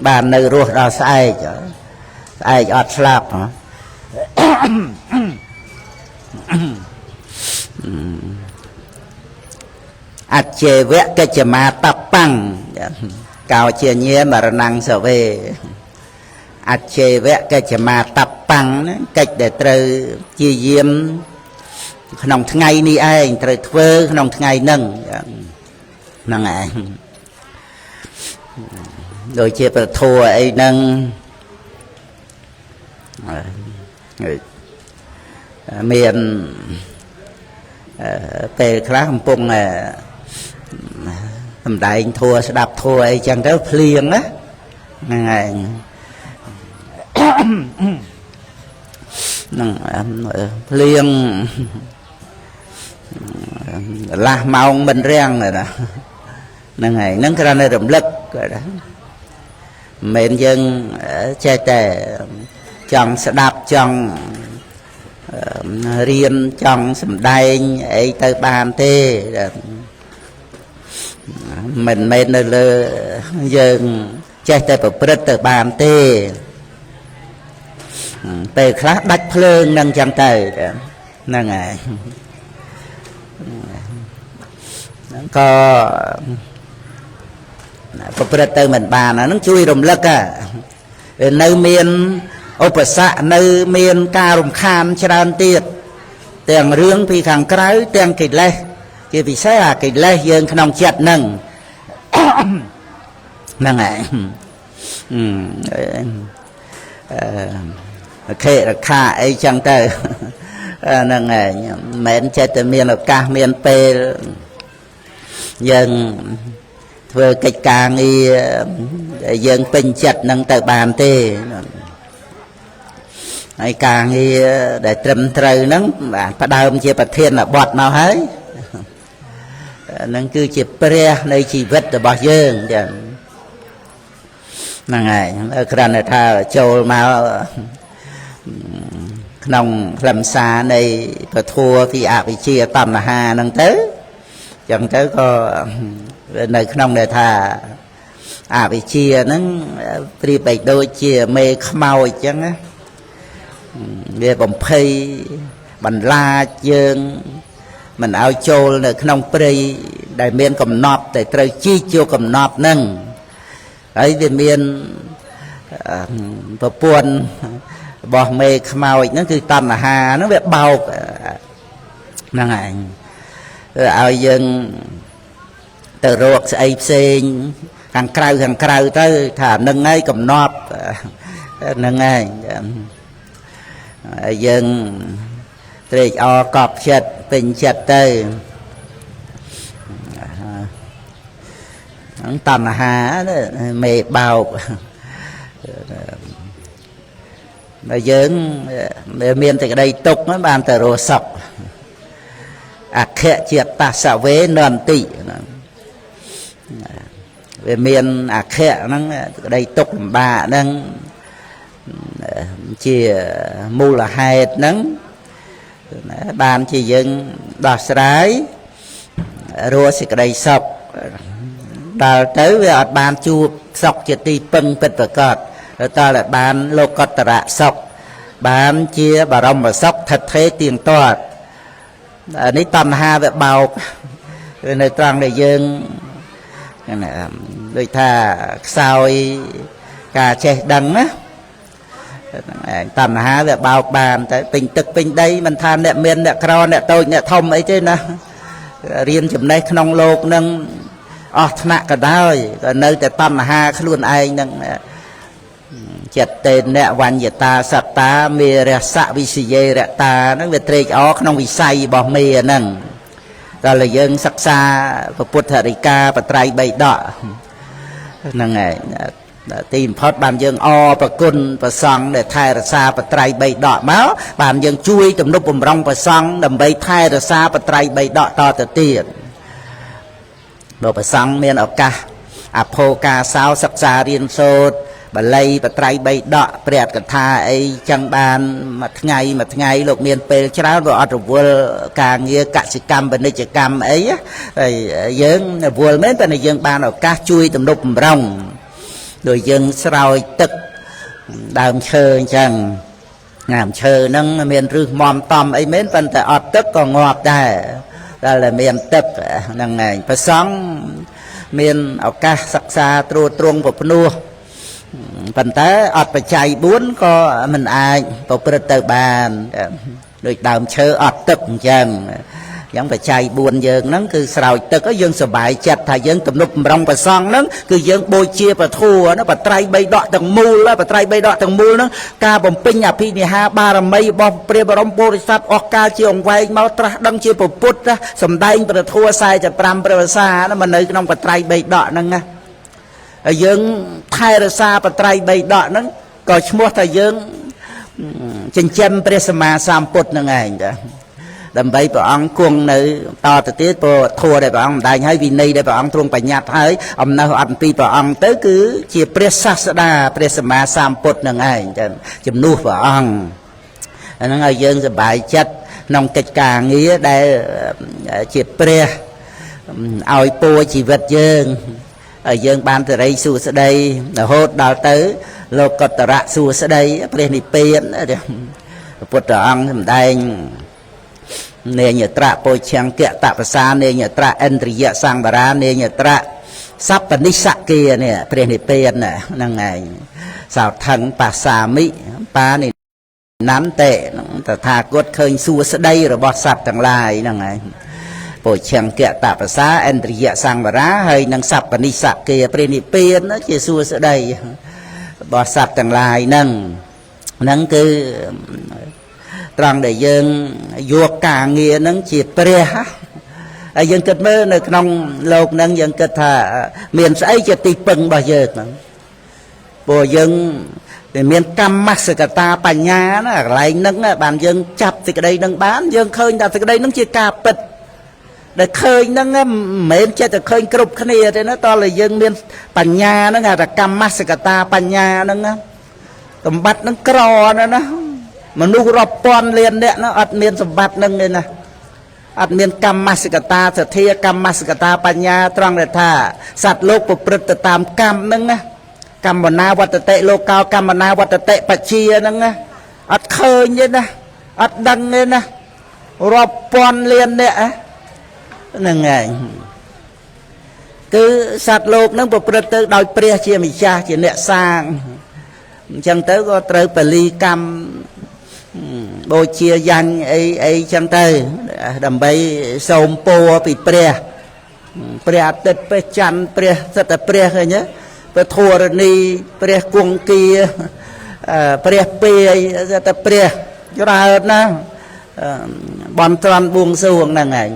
បាននៅរស់ដល់ស្អែកអត់ស្លាប់អចេវៈកិច្ចមាតបាំងកោជាញាមរណង្សវេអចេវៈកិច្ចមាតបាំងកិច្ចដែលត្រូវជាយាមក្នុងថ្ងៃនេះឯងត្រូវធ្វើក្នុងថ្ងៃហ្នឹងហ្នឹងឯងដូចជាប្រធัวអីហ្នឹងមានពេលខ្លះកំពុងសំដែងធัวស្ដាប់ធัวអីចឹងទៅភ្លៀងណាហ្នឹងឯងហ្នឹងភ្លៀងឡាស់ម៉ោងមិនរាំងណាហ្នឹងហើយហ្នឹងគ្រាន់តែរំលឹកមិនមែនយើងចេះតែចង់ស្ដាប់ចង់រៀនចង់សម្ដែងអីទៅបានទេមិនមែននៅលើយើងចេះតែប្រព្រឹត្តទៅបានទេពេលខ្លះដាច់ភ្លើងនឹងចឹងទៅហ្នឹងហើយក៏ប្រព្រឹត្តទៅមិនបានហ្នឹងជួយរំលឹកនៅមានឧបសគ្គនៅមានការរំខានច្រើនទៀតទាំងរឿងពីខាងក្រៅទាំងកិលេសជាពិសេសអាកិលេសយើងក្នុងចិត្តហ្នឹងហ្នឹងហើយខេរខាអីចឹងទៅហ្នឹងហើយមិនមែនចេះតែមានឱកាសមានពេលយើងធ្វើកិច្ចការងារយើងពេញចិត្តនឹងទៅបានទេហើយការងារដែលត្រឹមត្រូវហ្នឹងផ្ដើមជាប្រធានបទមកហើយហ្នឹងគឺជាព្រះនៃជីវិតរបស់យើងចឹងហ្នឹងហើយគ្រាន់តែថាចូលមកក្នុងខ្លឹមសារនៃពធัวពីអវិជ្ជាតណ្ហាហ្នឹងទៅចឹងទៅក៏នៅក្នុងដែលថាអវិជ្ជាហ្នឹងប្រៀបបីដូចជាមេខ្មោចចឹងណាវាបំភ័យបន្លាចយើងមិនឲ្យចូលនៅក្នុងព្រៃដែលមានកំណត់តែត្រូវជីកយកកំណត់ហ្នឹងហើយវាមានប្រព័ន្ធរបស់មេខ្មោចហ្នឹងគឺតណ្ហាហ្នឹងវាបោកហ្នឹងឯងឲ្យយើងទៅរកស្អីផ្សេងខាងក្រៅទៅថានឹងហើយកំណត់នឹងហើយយើងត្រេកអរកប់ចិត្តពេញចិត្តទៅតណ្ហាមេបោកហើយយើងមានតែក្តីទុកបានតែរស់សុខអខៈជាតសវេនន្តិវាមានអខៈហ្នឹងក្តីទុកលំបាកហ្នឹងជាមូលហេតុហ្នឹងបានជាយើងដោះស្រាយរស់សេចក្តីសុខដល់ទៅវាអត់បានជួបសុខជាទីពឹងពិតប្រាកដតើបានលោកតរៈសុខបានជាបរមសុខថិតថេរទៀងទាត់នេះតណ្ហាវាបោកនៅត្រង់ដែលយើងដូចថាខ្សោយការចេះដឹងណាតណ្ហាវាបោកបានតែពេញទឹកពេញដីមិនថាអ្នកមានអ្នកក្រអ្នកតូចអ្នកធំអីទេណារៀនចំណេះក្នុងโลกនឹងអស់ថ្នាក់ក៏ដោយក៏នៅតែតណ្ហាខ្លួនឯងនឹងចិត្តតេនវញ្ញតាសត្តាមេរសៈវិសយេរតាហ្នឹងវាត្រេកអរក្នុងវិស័យរបស់មេហ្នឹងដល់យើងសិក្សាពុទ្ធរិកាបត្រៃបៃដកហ្នឹងហើយ ទីបំផុតបានយើងអរប្រគុណព្រះសង្ឃដែលថែរក្សាបត្រៃបីដកមកបានយើងជួយទំនុកបំរុងព្រះសង្ឃដើម្បីថែរក្សាបត្រៃបីដកតទៅទៀតបើព្រះសង្ឃមានឱកាសអភោការសោសិក្សារៀនសូត្របាលីបត្រៃបីដកព្រះកថាអីចឹងបានមួយថ្ងៃលោកមានពេលច្រើនក៏អត់រវល់ការងារកសិកម្មពាណិជ្ជកម្មអីហើយយើងរវល់មែនតែយើងបានឱកាសជួយទំនុកបំរុងដោយយើងស្រោចទឹកដើមឈើអញ្ចឹងដើមឈើហ្នឹងមានឫសមមតំអីមែនប៉ុន្តែអត់ទឹកក៏ងាប់ដែរតែមានទឹកហ្នឹងឯងព្រះសង្ឃមានឱកាសសិក្សាត្រួតត្រងប្រភ្នោះប៉ុន្តែអត់បច្ច័យ4ក៏មិនអាចប្រព្រឹត្តទៅបានដូចដើមឈើអត់ទឹកអញ្ចឹងយ៉ាងបច្ច័យ4យើងហ្នឹងគឺស្រោចទឹកយើងសប្បាយចិត្តថាយើងទំនុកបំរុងប្រសងហ្នឹងគឺយើងបូជាពធัวណាបត្រៃបីដកទាំងមូលបត្រៃបីដកទាំងមូលហ្នឹងការបំពេញអភិនិហាបារមីរបស់ព្រះបរមពុរិស័ទអស់កាលជាអង្វែងមកត្រាស់ដឹងជាពុទ្ធសំដែងព្រះធัว45ព្រះវស្សាណាមកនៅក្នុងបត្រៃបីដកហ្នឹងណាហើយយើងថែរក្សាបត្រៃបីដកហ្នឹងក៏ឈ្មោះថាយើងចិញ្ចឹមព្រះសម្មាសម្ពុទ្ធហ្នឹងឯងចាដើម្បីព្រះអង្គគង់នៅតទៅទៀតព្រោះធัวដែលព្រះអង្គម្ដែងហើយវិន័យដែលព្រះអង្គទ្រង់បញ្ញត្តិហើយអំណោះអត់ពីព្រះអង្គទៅគឺជាព្រះសាស្តាព្រះសម្មាសម្ពុទ្ធនឹងឯងជំនួសព្រះអង្គអាហ្នឹងឲ្យយើងសប្បាយចិត្តក្នុងកិច្ចការងារដែលជាព្រះឲ្យពួរជីវិតយើងឲ្យយើងបានសេរីសួស្តីរហូតដល់ទៅលោកតរៈសួស្តីព្រះនិព្វានព្រះពុទ្ធអង្គសម្ដែងនេញត្រៈពោឆង្គៈតបសានេញត្រៈឥន្ទ្រិយសង្វរានេញត្រៈសព្វនិស្សគានេះព្រះនិព្វានហ្នឹងឯងសោថឹងបាសាមិបានិនន្តេតថាគតឃើញសួស្តីរបស់សត្វទាំងឡាយហ្នឹងឯងពោឆង្គៈតបសាឥន្ទ្រិយសង្វរាហើយនឹងសព្វនិស្សគាព្រះនិព្វានជាសួស្តីរបស់សត្វទាំងឡាយហ្នឹងគឺត្រង់ដែលយើងយកការងារហ្នឹងជាព្រះហើយយើងគិតមើលនៅក្នុងលោកហ្នឹងយើងគិតថាមានស្អីជាទីពឹងរបស់យើងហ្នឹងព្រោះយើងមានកម្មសកតាបញ្ញាណាកន្លែងហ្នឹងបានយើងចាប់សេចក្តីហ្នឹងបានយើងឃើញថាសេចក្តីហ្នឹងជាការពិតដែលឃើញហ្នឹងមិនមែនចេះតែឃើញគ្រប់គ្នាទេណាតើយើងមានបញ្ញាហ្នឹងហៅថាកម្មសកតាបញ្ញាហ្នឹងសម្បត្តិហ្នឹងក្រណាមនុស្សរាប់ពាន់លានអ្នកនោះអត់មានសម្បត្តិនឹងទេណាអត់មានកម្មសកតាសទ្ធាកម្មសកតាបញ្ញាត្រង់ដែលថាសត្វលោកប្រព្រឹត្តទៅតាមកម្មហ្នឹងណាកម្មណាវត្តតិលោកោកម្មណាវត្តតិបជាហ្នឹងណាអត់ឃើញទេណាអត់ដឹងទេណារាប់ពាន់លានអ្នកហ្នឹងឯងគឺសត្វលោកហ្នឹងប្រព្រឹត្តទៅដោយព្រះជាម្ចាស់ជាអ្នកសាងអញ្ចឹងទៅក៏ត្រូវពលីកម្មបូជាយ៉ាញ់អីចឹងទៅដើម្បីសូមពរពីព្រះអាទិត្យព្រះច័ន្ទព្រះសិទ្ធិព្រះឃើញទេព្រះធរណីព្រះគង្គាព្រះពេយសិទ្ធិព្រះច្រើនណាបន់ត្រង់បួងសួងហ្នឹងឯង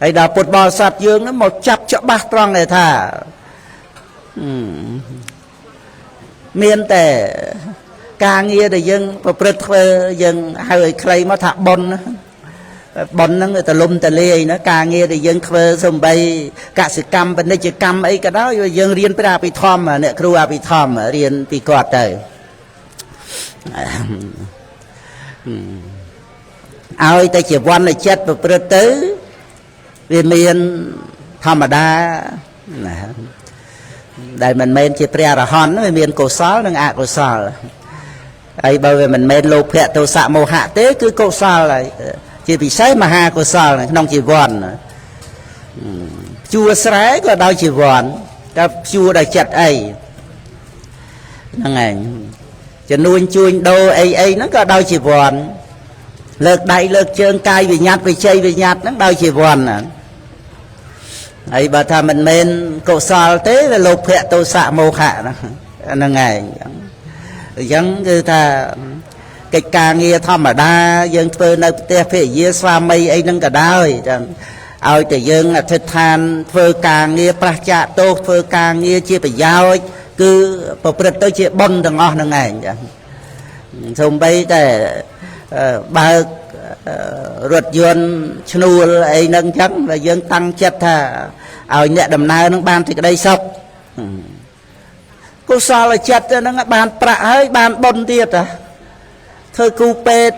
ហើយដល់ពុទ្ធបរិស័ទយើងហ្នឹងមកចាប់ច្បាស់ត្រង់ដែលថាមានតែការងារដែលយើងប្រព្រឹត្តធ្វើយើងហៅឲ្យខ្លីមកថាបុណ្យហ្នឹងទលំទលាយណាការងារដែលយើងធ្វើសំបីកសិកម្មពាណិជ្ជកម្មអីក៏ដោយយើងរៀនព្រះអភិធម្មអ្នកគ្រូអភិធម្មរៀនពីគាត់ទៅឲ្យតែជាវណ្ណចិត្តប្រព្រឹត្តទៅវាមានធម្មតាណាដែលមិនមែនជាព្រះអរហន្តវាមានកុសលនិងអកុសលហើយបើវាមិនមែនលោភៈទោសៈមោហៈទេគឺកុសលហើយជាពិសេសមហាកុសលក្នុងជីវ័នជួស្រែក៏ដោយជីវ័នតែជួដោយចិត្តអីហ្នឹងឯងចំនួនជួញដូរអីហ្នឹងក៏ដោយជីវ័នលើកដៃលើកជើងកាយវិញ្ញាតវិជ័យវិញ្ញាតហ្នឹងដោយជីវ័នហើយបើថាមិនមែនកុសលទេវាលោភៈទោសៈមោហៈហ្នឹងឯងអញ្ចឹងគឺថាកិច្ចការងារធម្មតាយើងធ្វើនៅផ្ទះភរិយាស្វាមីអីហ្នឹងក៏ដោយឲ្យតែយើងអធិដ្ឋានធ្វើការងារប្រះចាកទោសធ្វើការងារជាប្រយោជន៍ cứ bộ bật tới chia bôn thằng ngõ thằng ngày xong bây để ba ruột duyên chnu ấy nâng trắng là dân tăng chất thà ở nhẹ đầm nào nó ban thì cái đây sọc cô sao là chất nó ban prạ hơi ban bôn tiệt à thôi cu pet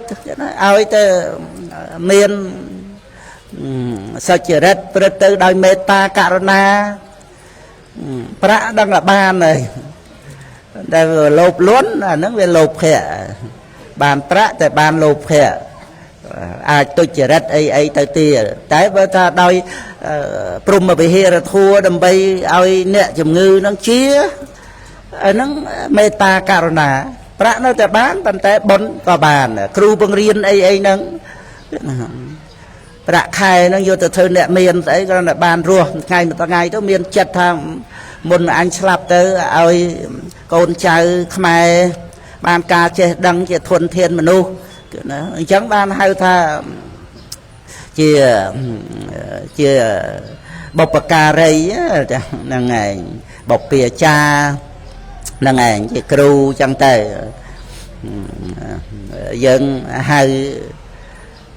ai tới miền sao chỉ rất bật tới đôi meta karuna prạ đang là ban này đang lộp luốn là nó về lộp khẽ bàn prạ tại bàn lộp khẽ ai tôi chỉ rất ấy tới tìa cái với ta đôi prum mà bị hê là thua đầm bay ai nè chùm ngư nó chia nó meta karuna prạ nó tại bán bàn té bón có bàn kêu bằng riêng ấy nó prạ khai nó vô từ thời nè miền ấy còn là bàn rùa ngày một ngày đó miền chặt tham một anh slap tới ai con trai khmer ban ca che đăng che thuần thiên mà nu chẳng ban hai tha chia bọc bạc cà rây là ngày bọc bìa cha là ngày chia kêu chẳng tệ dân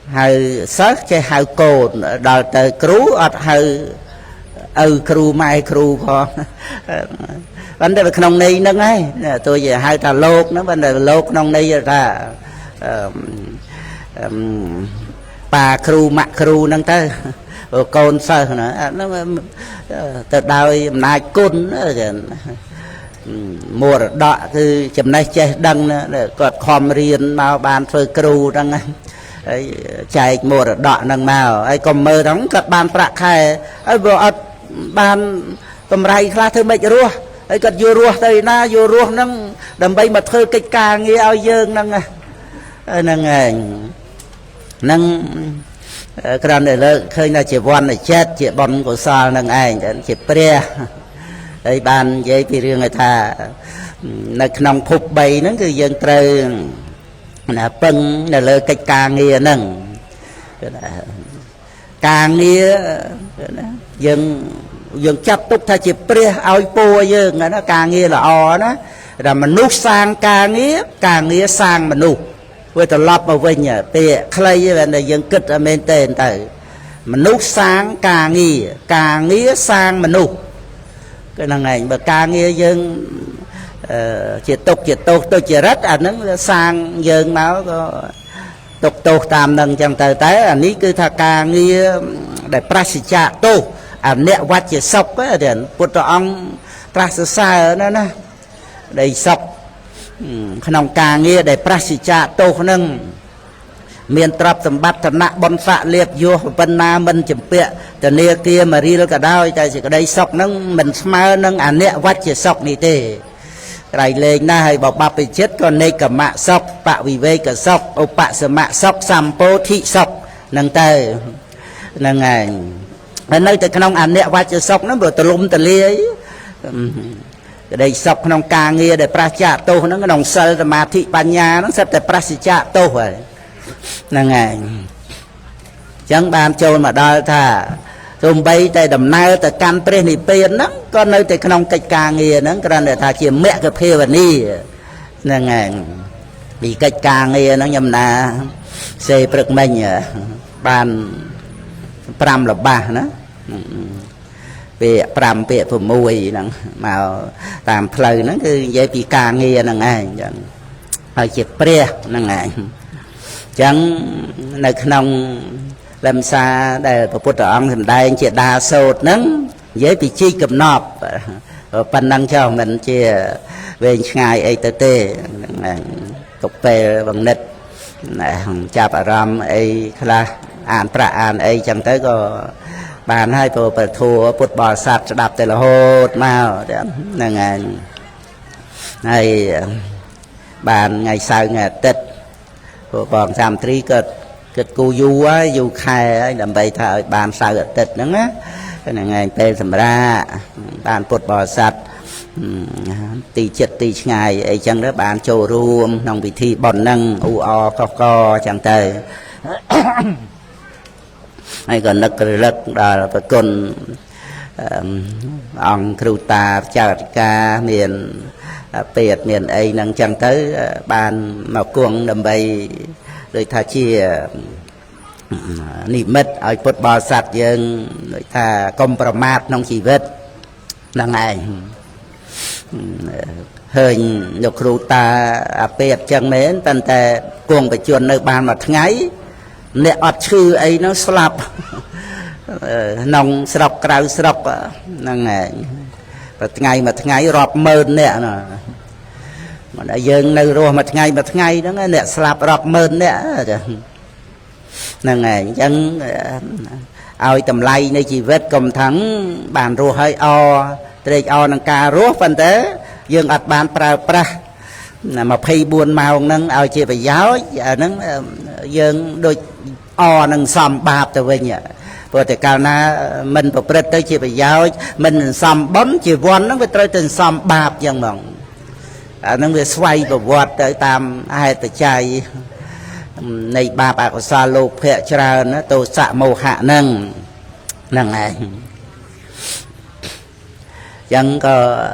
hai sát che hai cồn đòi tới cứu ở hai kêu mai kêu con vấn đề nông này nâng ấy tôi về hai ta lột nó vấn đề lột nông này ra bà kêu mạ kêu nâng tới con sơ nữa nó từ đôi nai côn mùa đọ thì chấm này chơi đăng còn khom riêng màu bàn phơi kêu đăng chạy mùa đọ nâng màu ấy còn mơ đóng các bàn bạc khai ấy vừa bàn tầm ray khá thơ mệt rùa ấy cất vô rùa đây na vô rùa nâng đầm bay mà thơ cái ca nghe ao dương nâng nâng cái này là khơi là chỉ von là chết chỉ bón của sao nâng anh chỉ pre đây bàn với cái riêng người ta là nòng phục bay nó cứ dân trời là pưng là lời cái ca nghe nâng ca nghe dân dân chấp túc thay chỉ pre ao po dân nó ca nghe là o đó là mình nuốt sang ca nghe sang mình nuốt với tờ lọp vào vinh nhỉ bịa clay về này dân kịch ở bên tên tới mình nuốt sang ca nghe sang mình nuốt cái là ngày mà ca nghe dân chỉ tục tôi chỉ rất nó sang dân máu có tục tam nâng trong tờ tế ní cứ tha ca nghe để prasicha tu nẹ vắt chỉ sọc á thì bút ông prasasa nó nè đầy sọc nòng ca nghe để prasicha tu nâng miền trap tầm bát tầm nạ bon phạ liệp vô bên na mình chấm pẹ từ nia kia mà đi cả đau tại chỉ cái đây sọc nâng mình smile nâng nẹ vắt chỉ sọc này thế cái lên na hay bảo bắp bị chết còn đây cả mạ sọc bạ vì vây cả sọc ô bạ sờ mạ sọc sampo thị sọc nâng tay nâng ngày nơi từ trong anh nè vắt chỉ sọc nó vừa từ lum từ lia ấy cái đây sọc nông ca nghe để prasicha tu nó cái nông sơ là ma thị ban nhà nó sẽ để prasicha tu rồi là ngày chẳng ban châu mà đôi thà tụm bay tại đầm nai tại cam pre này tiền đó con nơi tại nông cây ca nghe nó cái này thà chỉ mẹ cái phê và ni là ngày bị cây ca nghe nó nhầm là xe bực mình ban pram là ba nữa về pram về phụ mùi nè mà làm phơi nó cứ dễ bị ca nghe nè ngày hơi chật pre nè ngày chẳng nơi nông làm sao để phụ trợ ông thành đây chị đa số nắng dễ bị chi cầm nọp phần năng cho mình chỉ về ngày ấy tê tục về bằng nít chạp ở ram ấy là an pra an ấy chẳng tới có bàn hai bộ bờ thua bột bò sạt đạp tới là hốt màu là ngày bàn ngày sau ngày tết bộ bòn làm tri cật cô du á du khai làm bày thợ bàn sau tết nữa á cái này ngày tết sầm ra bàn bột bò sạt tì chết tì ngày ấy chẳng đó bàn trầu ruộng nông vị thi bòn nâng u o co chẳng tới hay còn nực rực là phải còn ông kêu ta chào ca miền Việt miền ấy năng chẳng tới bàn mà cuồng đầm bay rồi thà chia niệm mất ở Phật bò sạch dân rồi thà công promat nông chỉ vết năng này hơi nhục ru ta Việt chẳng mến tậnแต่cuồng phải chuồn nơi bàn mà ngay nè ọt chư ấy nó slap nông sọc cào sọc năng này và ngày mà ngày rọp mơn nè mà đã dừng nơi rồi mà ngày đó nè slap rọp mơn nè năng này chẳng ao tầm lay nơi chỉ vết cầm thắng bàn rùa hơi o tây o năng cà rốt phân tế dương ắt bàn pra mà phay buồn màu nâng ao chỉ phải giáo nâng dương đôi o nâng xòm bạp từ về nhỉ vừa thì cao na mình phải bật tới chỉ phải giáo mình xòm bấm chỉ vòn nó phải tới từng xòm bạp chẳng mong nó phải xoay và vọt tới tam hai tới chạy này ba bà của sa lô phệ trà nó tô xạ màu hạ nâng này chẳng có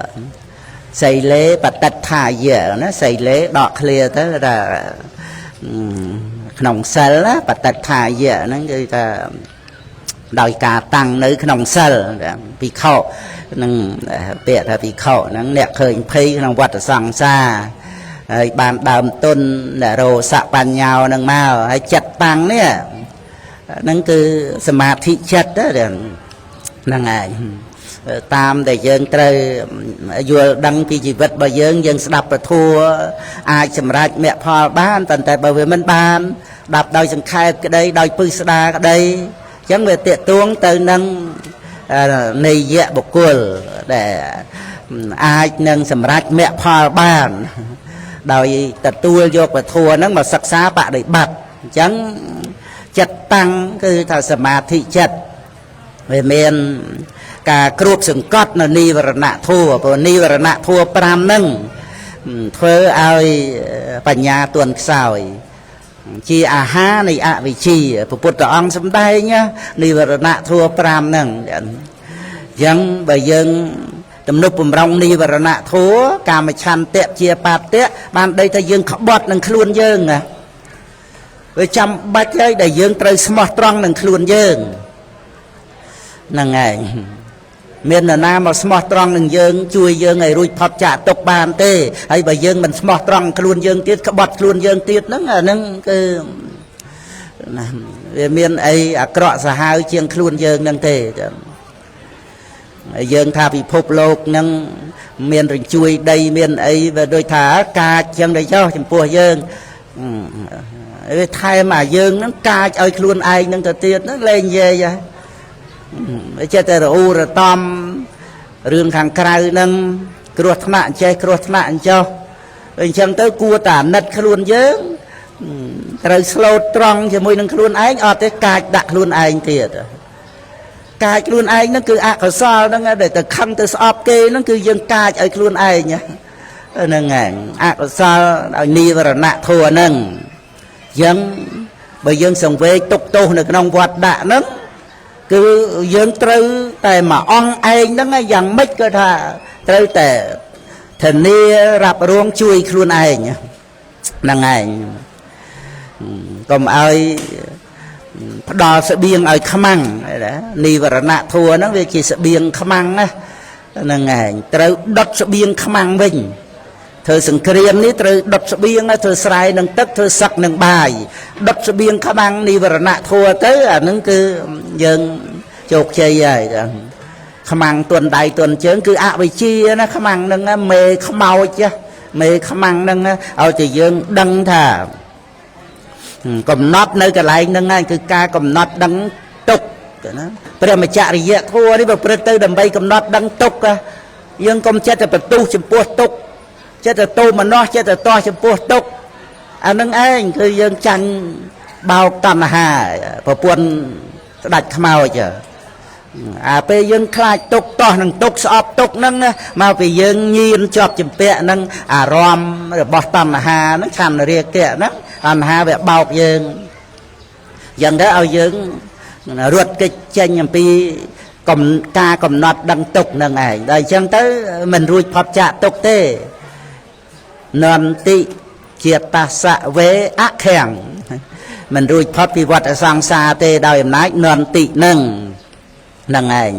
xây lễ và tật thả dở nó xây lễ đọ clear tới là nòng sel á và tật thả dở nó người ta đòi cả tăng nơi nòng sel bị khổ nâng bịa là bị khổ nó nẹt khởi phi nòng vật sòng xa bàn đàm tôn để rồi sạ bàn nhau nâng mau hay chặt bằng nè nâng cứ samadhi chặt đó nâng này tam để dân trời vừa đăng ký chỉ vật bởi dân đập và thua ai chầm ra mẹ phò bán tận tại bởi vì mình bán đập đôi chẳng khai cái đây đôi pư đa cái đây chẳng về tiệt tuông từ nâng này dẹ bọc cuồng để ai nâng chầm ra mẹ phò bán đòi tật tua vô và thua nó mà sắc xá bạ để bật chẳng chặt tăng cứ thà samadhi chặt về miền cả cướp sừng cót là ni và nạ thua và ni và nạ thua pram nâng thuê ai bản nhà tuần sào chi ha này vị chi phục vụ ông sắm tay nhá ni và nạ thua pram nâng dân bây giờ tầm nộp bầm rong ni và nạ thua cả mà chăn tẹt chia bát tẹt ban đây thay dân khóc bọt nâng khuôn dân à với trăm bát ấy để dân trời smart strong nâng khuôn dân nâng ngày miền Nam mà smart strong nâng dân chui dân ngày rùi phật trả tục bàn tê hay bởi dân mình smart strong khuôn dân tiết khóc bọt khuôn dân tiết nâng cái miền ấy cọ xa hai chiêng khuôn dân nâng tê dân tha bị phốp lột nâng miền rừng chui đây miền ấy và đôi thả ca chân đây cho chừng pua dân thay mà dân nó ca ơi luôn ai nâng thật tiết nó lên về vậy cho ta u rồi tom rừng hàng cày nâng cột nạn chơi cột nạn cho rồi chẳng tới cua tả nật luôn dân rồi slow strong cho môi nâng luôn anh ở tới ca đặt luôn anh tiệt cài luôn anh nó cứ có sao nó để từ khăn từ sọp kê nó cứ dân cài ở luôn anh nhá nâng ngàn có sao ni và nạ thua nâng dân bởi dân sống về tục tu được nông vật đã nâng cứ dân trừ tại mà on anh nó ngay dần mất cơ thà trừ tại thần ni rạp ruộng chui luôn anh nhá nâng ngàn còn ai đò sẽ biên ở khăm ăn ni và nạ thua nó về chỉ sẽ biên khăm ăn á là ngày từ đất sẽ biên khăm ăn mình thời sừng kềm ní từ đất sẽ biên nó thời sai nâng tất thời sắc nâng bài đất sẽ biên khăm ăn ni và nạ thua tới nó cứ dân chột chơi vậy khăm ăn tuần đại tuần chớn cứ về chi nó khăm ăn nâng mê khăm màu chứ mê khăm ăn nâng ở chỉ dân đăng thà cầm nót nơi cái lại nâng ngay cứ ca cầm nót đắng tục bây giờ mà chạy gì thua đi vào tư đầm bay cầm nót đắng tục nhưng công chết là tu chìm pua tục chết là tu mà nó chết là to chìm pua tục nâng anh cứ dân chăn bao tầm hà và buồn đặt màu chứ bây dân khai tục to nâng tục sọp tục nâng mà vì dân nhiên chọp chìm pẹ nâng rom rồi bọt tầm hà nó chăn riêng kẹ nó anh ha về bao dân dân đó ao dân ruột cái chân nhầm pi ការកំណត់ដឹងទុកនឹងឯងដល់អញ្ចឹងទៅមិនរួចផុតចាកទុកទេនន្តិជាតសៈវេអខាំងមិនរួចផុតពីវដ្តសង្សារទេដោយអំណាចនន្តិនឹងឯង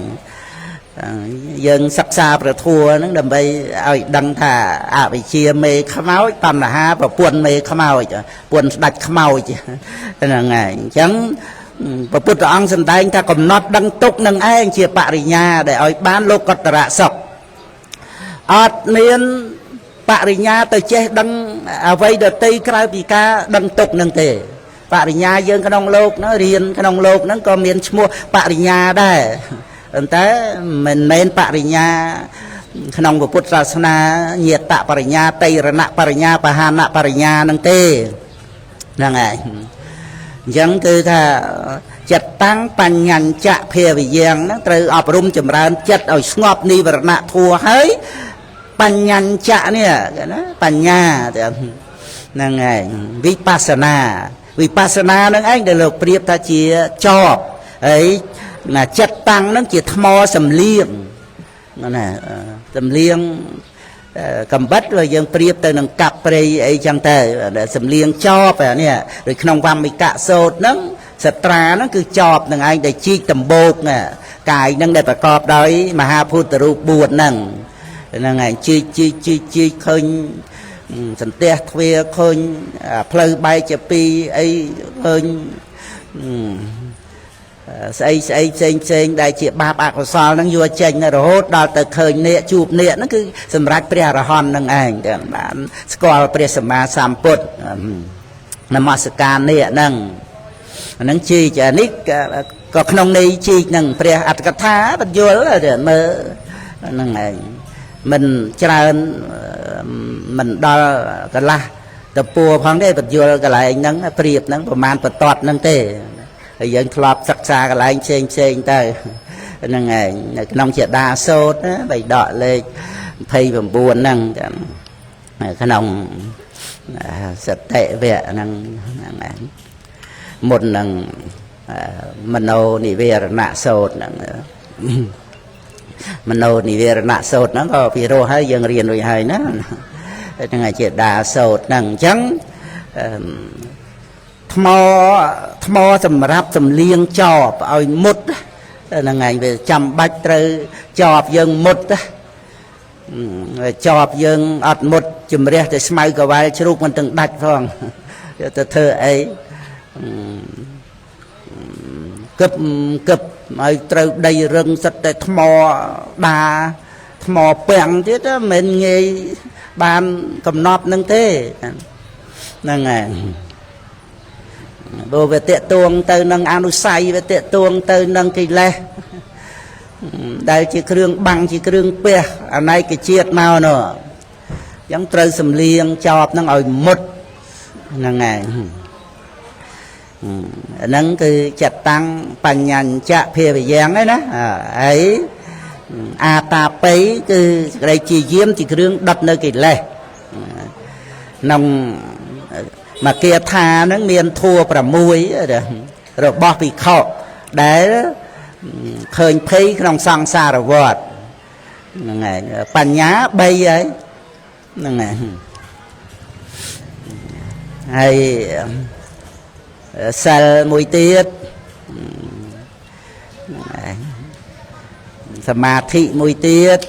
យើងសិក្សាប្រធัวហ្នឹងដើម្បីឲ្យដឹងថាអវិជ្ជាមេខ្មោចតណ្ហាប្រពន្ធមេខ្មោចពន្ធស្ដាច់ខ្មោចហ្នឹងឯងអញ្ចឹងព្រះពុទ្ធអង្គសម្ដែងថាកំណត់ដឹងទុកនឹងឯងជាបរិញ្ញាដែលឲ្យបានលោកុត្តរសុខអត់មានបរិញ្ញាទៅចេះដឹងអ្វីដតីក្រៅពីការដឹងទុកនឹងទេបរិញ្ញាយើងក្នុងលោកហ្នឹងរៀនក្នុងលោកហ្នឹងក៏មានឈ្មោះបរិញ្ញាដែរប៉ុន្តែមិនមែនបរិញ្ញាក្នុងពុទ្ធសាសនាញាតបរិញ្ញាតៃរណបរិញ្ញាបហានបរិញ្ញានឹងទេហ្នឹងហើយអញ្ចឹងគឺថាចិត្តតាំងបញ្ញញ្ចៈភាវយ៉ាងហ្នឹងត្រូវអប់រំចម្រើនចិត្តឲ្យស្ងប់និវរណៈធัวហើយបញ្ញញ្ចៈនេះណាបញ្ញាហ្នឹងហើយវិបស្សនានឹងឯងដែលលោកប្រៀបថាជាចប់ហើយណាចិត្តតាំងហ្នឹងជាថ្មសំលៀងណាសំលៀងកំបិតយើងប្រៀបទៅនឹងកាប់ព្រៃអីចឹងទៅសំលៀងចប់នេះដូចក្នុងវម្មិកសោតហ្នឹងសត្រាហ្នឹងគឺចប់នឹងឯងដែលជីកដំបូកកាយហ្នឹងដែលប្រកបដោយមហាភូតរូប4ហ្នឹងឯងជីកឃើញសន្ទះទ្វារឃើញផ្លូវបែកជាពីរអីឃើញស្អីផ្សេងដែលជាបាបអកុសលហ្នឹងយកចេញរហូតដល់ទៅឃើញអ្នកជួបអ្នកហ្នឹងគឺសម្រាប់ព្រះអរហន្តនឹងឯងដែលបានស្គាល់ព្រះសម្មាសម្ពុទ្ធនមស្ការអ្នកហ្នឹងជីកនេះក៏ក្នុងន័យជីកហ្នឹងព្រះអត្តកថាបញ្យល់មើលហ្នឹងឯងមិនច្រើនមិនដល់កន្លះតពួរផងទេបញ្យល់កន្លែងហ្នឹងប្រៀបហ្នឹងប្រមាណបន្ទាត់ហ្នឹងទេហើយយើងធ្លាប់សិក្សាកន្លែងផ្សេងទៅហ្នឹងឯងនៅក្នុងជាដាសូត្រណាបៃដកលេខ29ហ្នឹងក្នុងសតិវៈហ្នឹងឯងមុននឹងមโนនិវរណៈសូត្រហ្នឹងមโนនិវរណៈសូត្រហ្នឹងក៏ពីរោះហើយយើងរៀនរួចហើយណាហ្នឹងឯងជាដាសូត្រហ្នឹងអញ្ចឹងថ្មសម្រាប់សំលៀងចប់ឲ្យមុតហ្នឹងឯងវាចាំបាច់ត្រូវចប់យើងមុតចប់យើងអត់មុតជំរះទៅស្មៅកវ៉ែលជ្រូកមិនទាំងដាច់ផងទៅធ្វើអីគឹបឲ្យត្រូវដីរឹងសិតតែថ្មដាថ្មពាំងទៀតមិនងាយបានកំណត់នឹងទេហ្នឹងហើយបើវាតេតួងទៅនឹងអនុស័យវាតេតួងទៅនឹងកិលេសដែលជាគ្រឿងបាំងជាគ្រឿងពះអនេកជាតិមកនោះអញ្ចឹងត្រូវសំលៀងចប់នឹងឲ្យមុតហ្នឹងហើយហ្នឹងគឺចិត្តតាំងបញ្ញញ្ចៈភាវយ៉ាងហ្នឹងណាហើយអាតាបិគឺសេចក្តីជាយាមជាគ្រឿងដុតនៅកិលេសក្នុងមកគាថាហ្នឹងមានធัว6របស់ភិក្ខុដែលឃើញភ័យក្នុងសង្សារវដ្តហ្នឹងហើយបញ្ញា3ហើយហ្នឹងហើយសិលមួយទៀតសមាធិមួយទៀត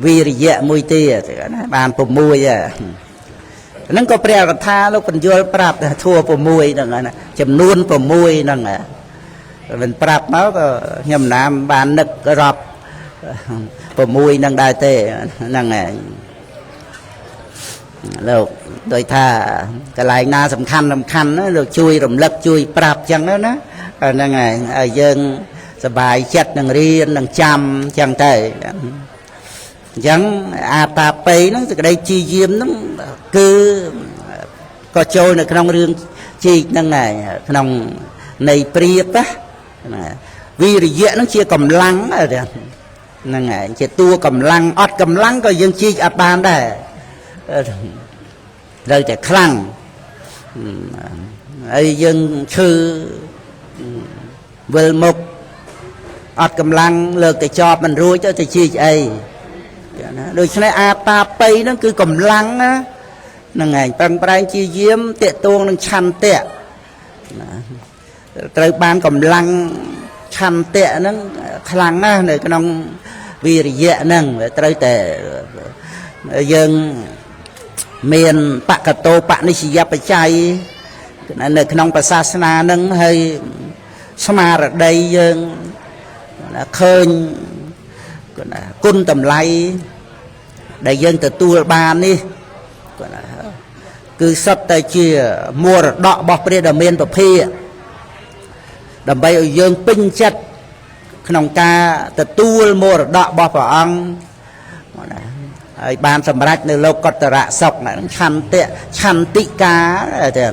វិរិយៈមួយទៀតណាបាន6ហ្នឹងក៏ព្រះកថាលោកបញ្យល់ប្រាប់ថាធัว6ហ្នឹងណាចំនួន6ហ្នឹងមិនប្រាប់មកក៏ខ្ញុំណាមបាននឹករាប់6ហ្នឹងដែរទេហ្នឹងឯងលោកដោយថាកន្លែងណាសំខាន់ណាលោកជួយរំលឹកជួយប្រាប់ចឹងណាហ្នឹងឯងឲ្យយើងសប្បាយចិត្តនឹងរៀននឹងចាំចឹងទៅអញ្ចឹងអាតាបិហ្នឹងសេចក្តីជាយាមហ្នឹងគឺក៏ចូលនៅក្នុងរឿងជីកហ្នឹងឯងក្នុងនៃព្រាបណាវិរិយៈហ្នឹងជាកម្លាំងហ្នឹងឯងជាតួកម្លាំងអត់កម្លាំងក៏យើងជីកអត់បានដែរត្រូវតែខ្លាំងហើយយើងឈឺវិលមុខ อดกำลังเลิกแต่จอบมันรู้เจ้าจะชี้ไอ้โดยฉะนั้นอาตาไปนั่นคือกำลังนะนั่งไงปังปรายชี้เยี่ยมเตะตวงนั่งชันเตะตรบานกำลังชันเตะนั่งคลังนะในขนมวิริยะนั่งตรแต่ยังเมียนปะกะโตปะนิชยปัจจัยในขนมศาสนานั่งให้สมาร์ดได้ยังเคยกุนตำไลได้ยังแต่ตัวบานนี่คือสัตย์แต่เชี่ยมัวดอกบอกเปรี้ยดเมียนประเภทดำไปยังปิ้งจัดขนมกาแต่ตัวมัวดอกบอกพระองค์ไอ้บานสำรักในโลกกตระศกนั่นชันเตะชันติกาแต่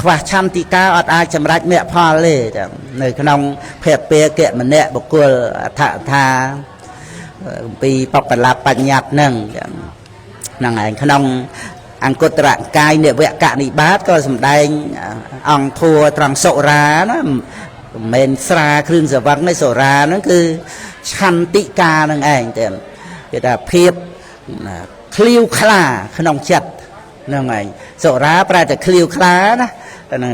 ขวาชันติกาอดอาจำรักเมียพอเลยแต่ในขนมเพียเปียเกะมันเนะบุกลทาปีปกลาปัญญาหนึ่งนั่งไงขนมอังกตระกายเนี่ยเวกะนิบาตก็สำได้อังทัวตรังโสรานะเมนสราคลื่นสวังในโสรานั่นคือชันติกานั่งเองแต่เพียบคลิ้วคลาขนมจัดนั่งไงโสราแปลแต่คลิ้วคลานะ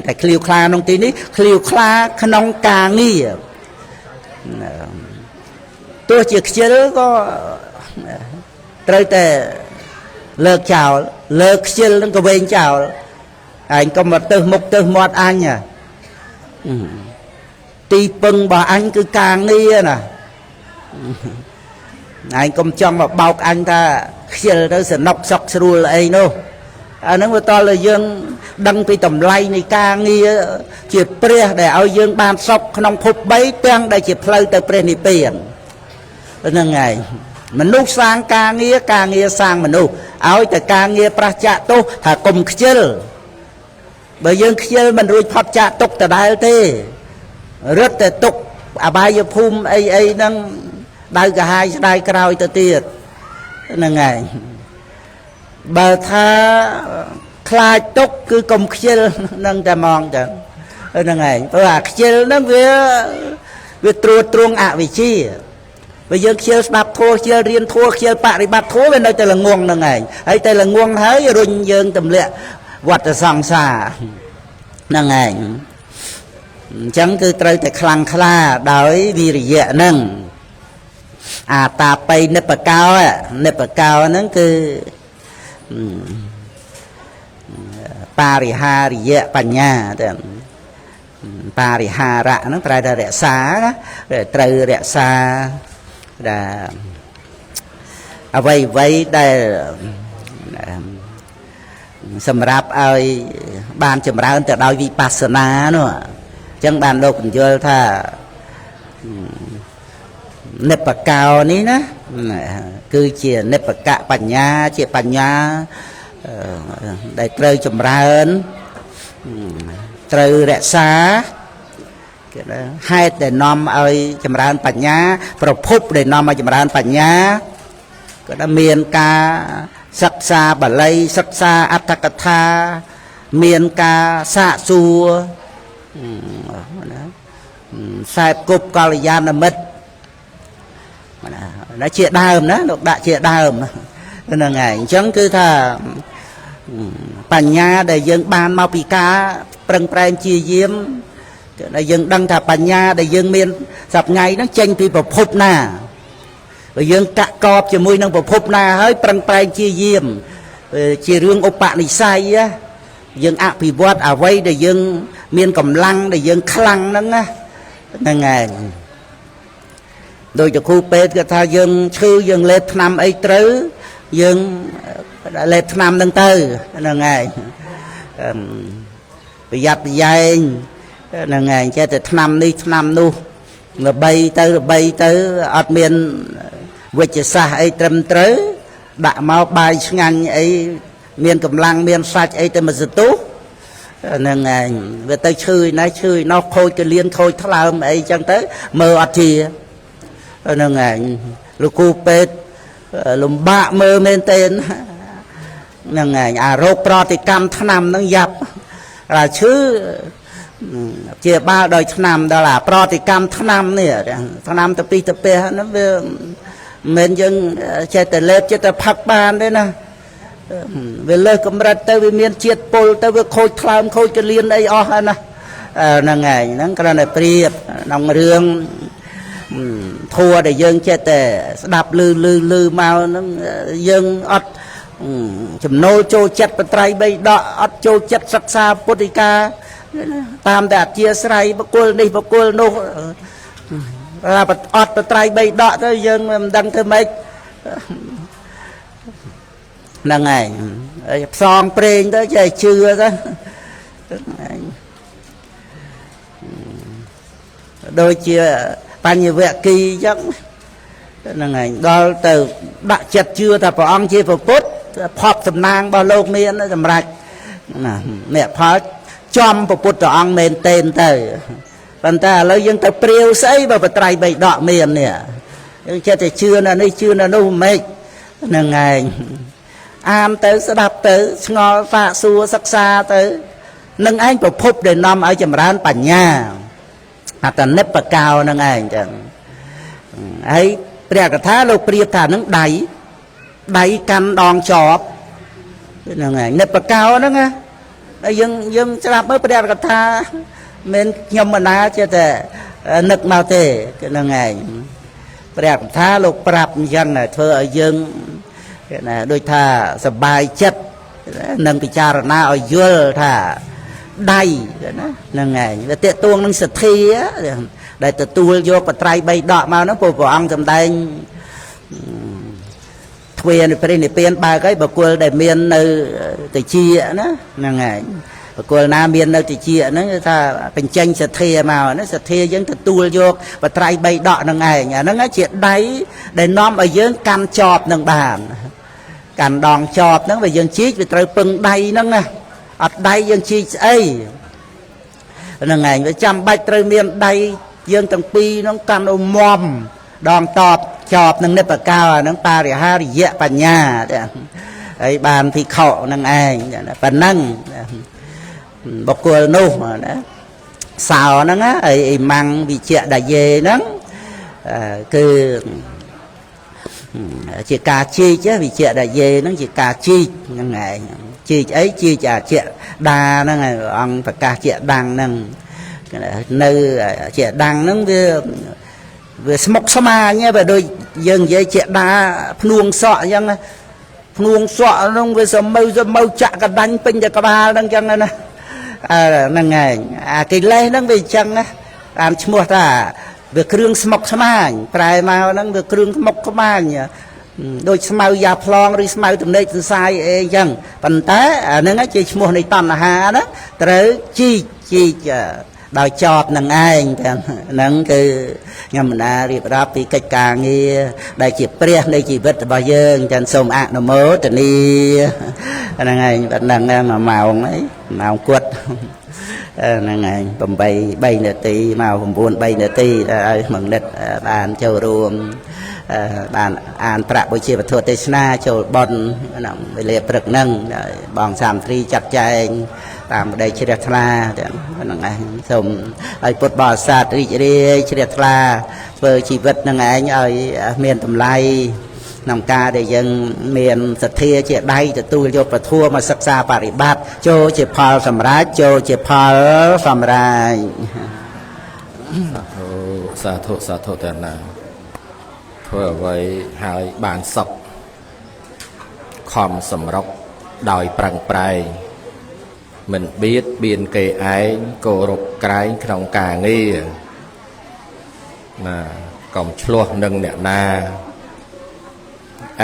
แต่คลิ้วคลาตรงที่นี้คลิ้วคลาขนมกางี้ตัวเจียกเชื่อก็ตรแต่เลิกเจ้าเลิกเชื่อแล้วก็เวงเจ้าอันก็มาเติมมุกเติมมอดอันเนี่ยตีปึงบ่อันคือกลางนี่น่ะอันก็จ้องมาเบาอันถ้าเชื่อแล้วสนกซอกสรูอะไรโน่อันนั้นว่าตอนเลยยังดังไปต่ำไล่ในกลางนี่เจ็บเปรี้ยแต่เอายังบานซอกขนมพบใบเตียงได้เจ็บเพลย์แต่เปรี้ยนี่เปลี่ยนเป็นยังไงมนุษย์สร้างกาเงียสร้างมนุษย์เอาแต่กาเงียประจักษ์ตุถ้ากลมเขียวเบย์ยังเขียวมันรู้พับจักษ์ตุแต่ได้เท่รถแต่ตุอบายภูมิไอ้นั่งได้กระหายได้กระเอาตัวเตี้ยนั่งไงเบอร์ท่าคลายตุคือกลมเขียวนั่งแต่มองจังนั่งไงเพราะว่าเขียวนั่งเวตรูตรงอวิชีbây giờ kia đạp thua kia riêng thua kia bạ đi bạt thua bên đây tay là nguồn là ngày ấy tay là nguồn hỡi rồi dương tầm lệ quạt là sòng xà là ngày chẳng cứ trời tay khlang khala đói vì rỉa nâng à ta bay nếp cao nó cứ pariha rỉa panya pariha rạ nó trời ra rẽ xa đó trời rẽ xa là vậy đây sầm rạp ơi ban chầm ra từ đôi vipassana nữa chẳng ban đâu cũng chơi tha nếp cao ní đó cứ chỉ nếp cạ panya chỉ panya để trời chầm ra trời rẽ xa hai để nom ơi chấm ranปัญญาประพบđể nom ơi chấm ranปัญญาก็ได้เมียนกาศักษาบาลีศักษาอัตถกถาเมียนกาสะสัวสายกบกาลยานมิตรđã chia đàm đó được đã chia đàm nên là ngày chẳng cứ thaปัญญาđể dân ban mau bị cá prang prang chia diêm để dân đăng thàปัญญาđể dân miền sập ngày nó tranh thì bộc phúc na rồi dân cạ cọp cho môi năng bộc phúc na hơi prang prang chia diêm chia riêng ốp bạn đi sai á dân ạ bị vót à vây để dân miền cầm lăng để dân khăng đó á nên ngày đôi cho khu pet cái tha dân sư dân lết năm ấy trứ dân lết năm đăng tư nên ngày bị giặt dây là ngày cho từ năm đi năm nu là bay tới ở miền vịt xa ấy trầm trứ đã mau bay ngang ấy miền cầm lăng miền sạch ấy tới mà giật tú là ngày về tới chơi nó khôi cái liên khôi tháo làm ấy chẳng tới mơ ở thì là ngày lúc cô pet lùm bạ mơ men tên là ngày à rô pro thì cam tháng năm nó dập là chứ ជាបាល់ដោយឆ្នាំដល់អាប្រតិកម្មឆ្នាំនេះឆ្នាំទៅពីទៅពេលហ្នឹងវាមិនយើងចេះតែលេបចេះតែផឹកបានទេណាវាលើសកម្រិតទៅវាមានជាតិពុលទៅវាខូចថ្លើមខូចកលៀនអីអស់ហើយណាហ្នឹងហើយហ្នឹងគ្រាន់តែប្រៀបក្នុងរឿងធัวដែលយើងចេះតែស្ដាប់ឮមកហ្នឹងយើងអត់ចំណូលចូលចិត្តបត្រៃបីដកអត់ចូលចិត្តសិក្សាពុទ្ធិកាតាមតែអធិស្ឋ័យបកុលនេះបកុលនោះអត់បត្រៃបីដកទៅយើងមិនដឹងធ្វើម៉េចហ្នឹងហើយផ្សងប្រេងទៅចេះជឿទៅដូចជាបញ្ញវគិអញ្ចឹងហ្នឹងហើយដល់ទៅដាក់ចិត្តជឿថាព្រះអង្គជាព្រះពុទ្ធផប់សំណាងរបស់លោកមានសម្រាប់ណាអ្នកផលចំព្រះពុទ្ធអង្គមែនទែនទៅប៉ុន្តែឥឡូវយើងទៅព្រាវស្អីបើបត្រៃបីដកមាននេះយើងចេះតែជឿនៅនេះជឿនៅនោះមិនហ្នឹងឯងអានទៅស្ដាប់ទៅឆ្ងល់សាកសួរសិក្សាទៅនឹងឯងប្រភពដែលនាំឲ្យចម្រើនបញ្ញាអត្តនិព្វកោនឹងឯងចឹងហើយព្រះកថាលោកប្រៀបថានឹងដៃកាន់ដងជាប់ហ្នឹងឯងនិព្វកោហ្នឹងណាហើយយើងស្ដាប់មើលព្រះកថាមិនខ្ញុំមិនណាចេះតែនឹកមកទេហ្នឹងឯងព្រះកថាលោកប្រាប់អញ្ចឹងធ្វើឲ្យយើងណាដូចថាសប្បាយចិត្តនឹងពិចារណាឲ្យយល់ថាដៃណាហ្នឹងឯងវាតេតួងនឹងសទ្ធាដែលទទួលយកបត្រៃបីដកមកហ្នឹងព្រះអង្គសម្ដែងទ្វេនិព្រាននិព្វានបើកហើយបុគ្គលដែលមាននៅតិចណាហ្នឹងឯងបុគ្គលណាមាននៅតិចហ្នឹងគឺថាបញ្ចេញសទ្ធាមកណាសទ្ធាយើងទទួលយកបត្រៃបីដកហ្នឹងឯងអាហ្នឹងជាដៃដែលនាំឲ្យយើងកាន់ចប់នឹងបានកាន់ដងចប់ហ្នឹងបើយើងជីកវាត្រូវពឹងដៃហ្នឹងណាអត់ដៃយើងជីកស្អីហ្នឹងឯងវាចាំបាច់ត្រូវមានដៃយើងទាំងពីរហ្នឹងកាន់ឲ្យមមដងតបចប់នឹងនិព្វកោអាហ្នឹងបរិហារិយៈបញ្ញាហើយបានភិក្ខុហ្នឹងឯងប៉ុណ្ណឹងបុគ្គលនោះណាសោហ្នឹងអីម៉ាំងវិជ្ជដាយេហ្នឹងគឺជាការជីកវិជ្ជដាយេហ្នឹងជាការជីកហ្នឹងឯងជីកអីជីកអាជាដាហ្នឹងឯងអង្គប្រកាសជាដាំងហ្នឹងនៅជាដាំងហ្នឹងវាស្មុកស្មាញបើដូចយើងនិយាយជាដាភ្នួងសក់អញ្ចឹងភ្នួងសក់ហ្នឹងវាសមៅចាក់កដាញ់ពេញតែក្បាលហ្នឹងអញ្ចឹងណាហ្នឹងឯងអាកិលេសហ្នឹងវាអញ្ចឹងណាតាមឈ្មោះថាវាគ្រឿងស្មុកស្មាញប្រែមកហ្នឹងវាគ្រឿងស្មុកស្មាញដូចស្មៅយ៉ាប្លង់ឬស្មៅទំនេកសរសៃអីអញ្ចឹងប៉ុន្តែអាហ្នឹងជាឈ្មោះនៃតណ្ហាណាត្រូវជីកដោយចប់នឹងឯងហ្នឹងគឺខ្ញុំបណ្ដារៀបរាប់ពីកិច្ចការងារដែលជាព្រះនៃជីវិតរបស់យើងចឹងសូមអនុមោទនាហ្នឹងឯងប៉ុណ្ណឹង1ម៉ោងអីម៉ោងគត់ហ្នឹងឯង8 3នាទីមក9 3នាទីឲ្យមួយនិតបានចូលរួមបានអានប្រាក់បុជាវត្ថុទេសនាចូលបន់ក្នុងវេលាព្រឹកហ្នឹងបងសាមត្រីចាត់ចែងតាមប្តីជ្រះថ្លាហ្នឹងឯងសូមឲ្យពុទ្ធបរិស័ទរីករាយជ្រះថ្លាធ្វើជីវិតហ្នឹងឯងឲ្យមានតម្លៃក្នុងការដែលយើងមានសទ្ធាជាដៃទទួលយកពធមកសិក្សាបរិបត្តិចូលជាផលសម្រាប់ចូលជាផលសម្រាប់សាធុតែណាធ្វើអ្វីហើយបានសុខខំសម្រុកដោយប្រឹងប្រែងមិនបៀតបៀនគេឯងគោរពក្រែងក្នុងការងារណាកុំឆ្លោះនឹងអ្នកណា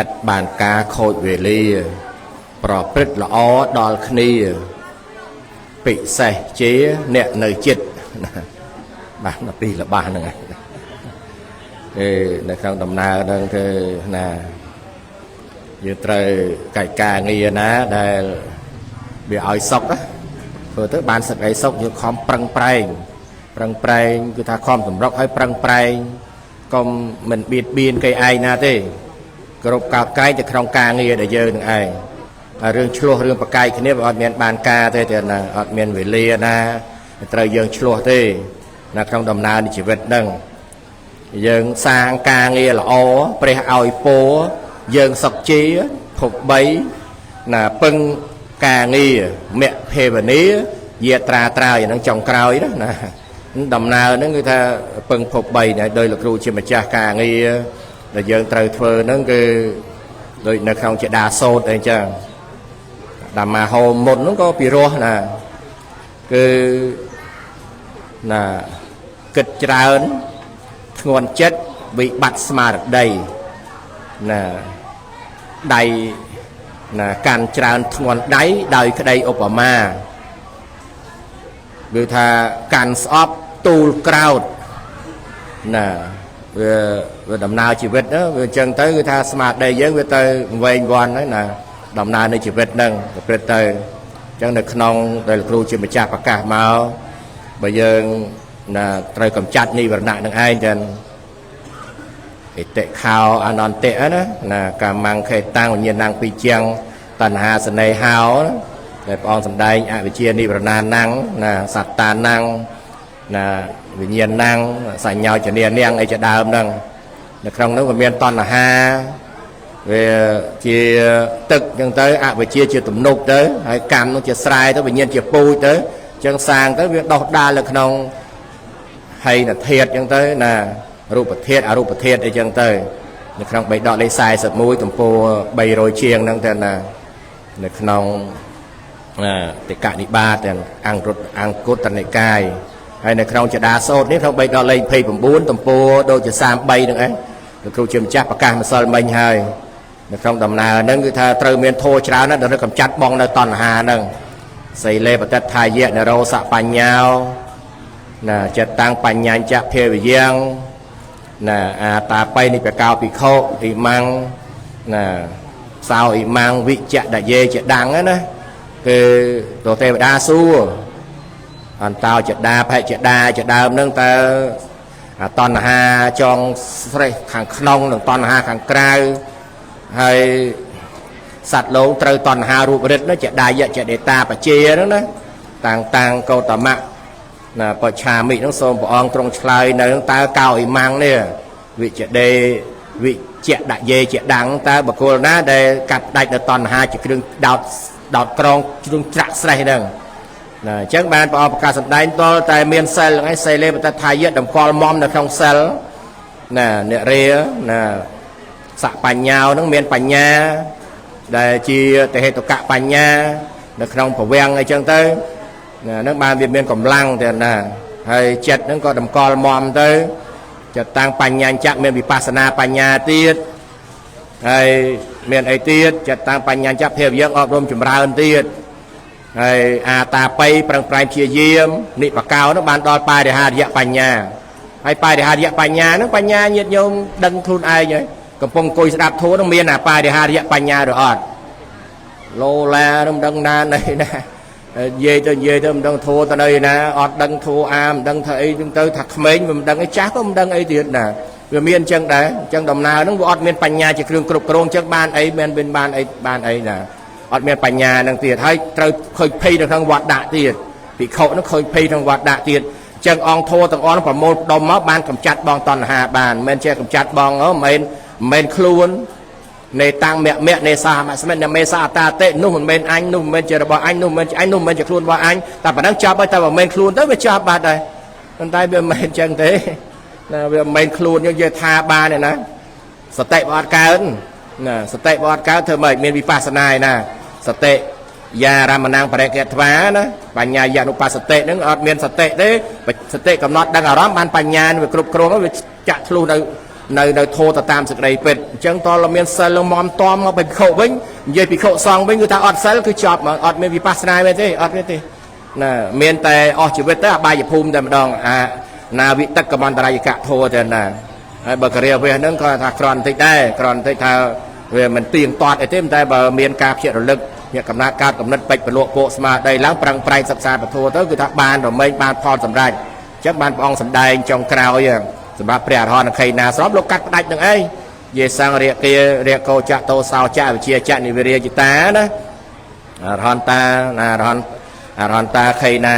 ឥតបានការខូចវេលាប្រព្រឹត្តល្អដល់គ្នាពិសេសជាអ្នកនៅចិត្តបាទនាទីរបស់ហ្នឹងនៅក្នុងដំណើរហ្នឹងគឺណាយើងត្រូវកិច្ចការងារណាដែលវាឲ្យសុខធ្វើទៅបានសេចក្តីសុខយើងខំប្រឹងប្រែងគឺថាខំសម្រុកឲ្យប្រឹងប្រែងកុំមិនបៀតបៀនគេឯងណាទេគ្រប់កោតក្រែងទៅក្នុងការងារដែលយើងនឹងឯងរឿងឆ្លោះរឿងប្រកែកគ្នាវាអត់មានបានការទេណាអត់មានវេលាណា ត្រូវយើងឆ្លោះទេនៅក្នុងដំណើរនៃជីវិតហ្នឹងយើងសាងការងារល្អព្រះឲ្យពោយើងសុខជាភព3ណាពឹងការងារមគ្គភេវនាយាត្រាត្រើយហ្នឹងចុងក្រោយណាដំណើរហ្នឹងគឺថាពឹងភព3ដែរដោយលោកគ្រូជាម្ចាស់ការងារដែលយើងត្រូវធ្វើហ្នឹងគឺដូចនៅក្នុងជាដាសោតអីចឹងដាមាហោមមុនហ្នឹងក៏ពិរោះណាគឺណាគិតច្រើនធ្ងន់ចិត្តវិបត្តិស្មារតីណាដៃណាកាន់ច្រើនធ្ងន់ដៃដោយក្តីឧបមាគឺថាកាន់ស្អប់ទូលក្រោតណាវាដំណើរជីវិតវាអញ្ចឹងទៅគឺថាស្មារតីយើងវាទៅវែងវាន់ហើយណាដំណើរនៃជីវិតហ្នឹងប្រព្រឹត្តទៅអញ្ចឹងនៅក្នុងដែលគ្រូជាម្ចាស់ប្រកាសមកបើយើងណាត្រូវកម្ចាត់និវរណៈនឹងឯងចឹងអិតិខោអនន្តិណាកាមង្ខេតាំងវិញ្ញាណังពីជាងតណ្ហាសនេហោដែលព្រះអង្គសម្ដែងអវិជ្ជានិវរណាnăngណាសត្តាnăngណាវិញ្ញាណnăngសញ្ញោចនានាងអីជាដើមហ្នឹងនៅក្នុងនោះក៏មានតណ្ហាវាជាទឹកអញ្ចឹងទៅអវិជ្ជាជាទំនប់ទៅហើយកម្មនោះជាស្រែទៅវិញ្ញាណជាពូជទៅអញ្ចឹងសាងទៅវាដោះដាលនៅក្នុងហើយនធាតុអញ្ចឹងទៅណារូបធាតុអរូបធាតុអីចឹងទៅនៅក្នុងបេដកលេខ41ទំព័រ300ជាងហ្នឹងទៅណានៅក្នុងតិកនិបាតអង្គុត្តនិកាយហើយនៅក្នុងចដាសោតនេះក្នុងបេដកលេខ29ទំព័រដូចជា33ហ្នឹងឯងលោកគ្រូជាម្ចាស់ប្រកាសម្សិលមិញហើយនៅក្នុងដំណើរហ្នឹងគឺថាត្រូវមានធម៌ច្រើនណាស់ដើម្បីកម្ចាត់បងនៅតណ្ហាហ្នឹងសីលេបតិដ្ឋាយៈនរោសបញ្ញាណាចិត្តតាំងបញ្ញាញ្ចភាវយ៉ាងណាអាតាបៃនិបកោភិក្ខុអ៊ីម៉ាំងណាសោអ៊ីម៉ាំងវិជ្ជដយេជាដាំងណាគឺទទេវតាសួរអន្តោចដាភចដាជាដើមហ្នឹងតើតណ្ហាចងស្រេះខាងក្នុងនិងតណ្ហាខាងក្រៅហើយសត្វលោកត្រូវតណ្ហារូបរិទ្ធនោះជាដាយៈជាដេតាបជាហ្នឹងណាតាំងកោតមៈណាបច្ឆាមិហ្នឹងសូមព្រះអង្គទ្រង់ឆ្លើយនៅតើកោអ៊ីម៉ាំងនេះវិជ្ជដេវិជ្ជដយេជាដាំងតើបុគ្គលណាដែលកាត់ដាច់នៅតណ្ហាជាគ្រឿងដោតក្រងជ្រុងច្រាក់ស្រេះហ្នឹងណាអញ្ចឹងបានព្រះអង្គប្រកាសសម្ដែងតលតែមានសិលហ្នឹងឯងសិលេបតថាយៈតម្កល់មុំនៅក្នុងសិលណាអ្នករាណាសបញ្ញាហ្នឹងមានបញ្ញាដែលជាតហេតុកៈបញ្ញានៅក្នុងប្រវាំងអីចឹងទៅហ្នឹងបានវាមានកម្លាំងទៅណាហើយចិត្តហ្នឹងក៏តម្កល់មុំទៅចិត្តតាំងបញ្ញាញ្ចៈមានវិបស្សនាបញ្ញាទៀតហើយមានអីទៀតចិត្តតាំងបញ្ញាញ្ចៈភាវយើងអប់រំចម្រើនទៀតហើយអាតាបៃប្រឹងប្រែងព្យាយាមនិបកោនោះបានដល់បរិហារយៈបញ្ញាហើយបរិហារយៈបញ្ញាហ្នឹងបញ្ញាញាតិញោមដឹងខ្លួនឯងហើយកំពុងអង្គុយស្ដាប់ធម៌ហ្នឹងមានអាបរិហារយៈបញ្ញាឬអត់លោឡានឹងមិនដឹងណាណីណានិយាយទៅមិនដឹងធัวទៅណីណាអត់ដឹងធัวអាមិនដឹងថាអីហ្នឹងទៅថាក្មេងមិនដឹងអីចាស់ក៏មិនដឹងអីទៀតណាវាមានអញ្ចឹងដែរអញ្ចឹងដំណើរហ្នឹងវាអត់មានបញ្ញាជាគ្រឿងគ្រប់គ្រងអញ្ចឹងបានអីមានបានអីណាអត់មានបញ្ញាហ្នឹងទៀតហើយត្រូវឃើញភ័យនៅក្នុងវត្តដាក់ទៀតភិក្ខុហ្នឹងឃើញភ័យក្នុងវត្តដាក់ទៀតអញ្ចឹងអង្គធัวទាំងអស់ប្រមូលដុំមកបានកម្ចាត់បងតណ្ហាបានមិនមែនជាកម្ចាត់បងមិនមែនខ្លួននៃតាំងមគ្គនៃសាមស្មិតនៃមេសាអតាតិនោះមិនមែនអញនោះមិនមែនជារបស់អញនោះមិនមែនជាអញនោះមិនមែនជាខ្លួនរបស់អញតែប៉ុណ្ណឹងចាប់ហើយតែមិនមែនខ្លួនទៅវាចាប់បាត់ដែរប៉ុន្តែវាមិនមែនអញ្ចឹងទេណាវាមិនមែនខ្លួនយើងនិយាយថាបានទេណាសតិបអត់កើតណាសតិបអត់កើតធ្វើម៉េចមានវិបស្សនាឯណាសតិយារមណាំងបរិកេតវាណាបញ្ញាយនុបស្សតិហ្នឹងអត់មានសតិទេសតិកំណត់ដឹងអារម្មណ៍បានបញ្ញាវាគ្រប់គ្រងវាចាក់ធ្លុះនៅធោទៅតាមសេចក្តីពិតអញ្ចឹងតើមានសិលមមតមមកពីភិក្ខុវិញនិយាយភិក្ខុសង្ឃវិញគឺថាអត់សិលគឺចប់មកអត់មានវិបស្សនាទេអត់ទេណាមានតែអស់ជីវិតទៅអបាយភូមិតែម្ដងអាណាវិតកមន្តរាយកៈធោទៅណាហើយបើករិយាវេហ្នឹងក៏ថាក្រន់បន្តិចដែរក្រន់បន្តិចថាវាមិនទៀងទាត់អីទេតែបើមានការភ្ជាប់រលឹកញាក់កំណត់កើតកំណត់ពេជ្រពលក់ពួកស្មារតីឡើងប្រឹងប្រែងសិក្សាពធទៅគឺថាបានរមែងបានផលសម្រេចអញ្ចឹងបានព្រះអង្គសម្ដែងចុងក្រោយសម្រាប់ព្រះអរហន្តខេណាស្របលោកកាត់ផ្ដាច់នឹងអីយេសង្ឃរាគារាកោចៈតោសោចៈវិជាចៈនិវិរិយតាណាអរហន្តាណាអរហន្ត អរហន្តតាខេណា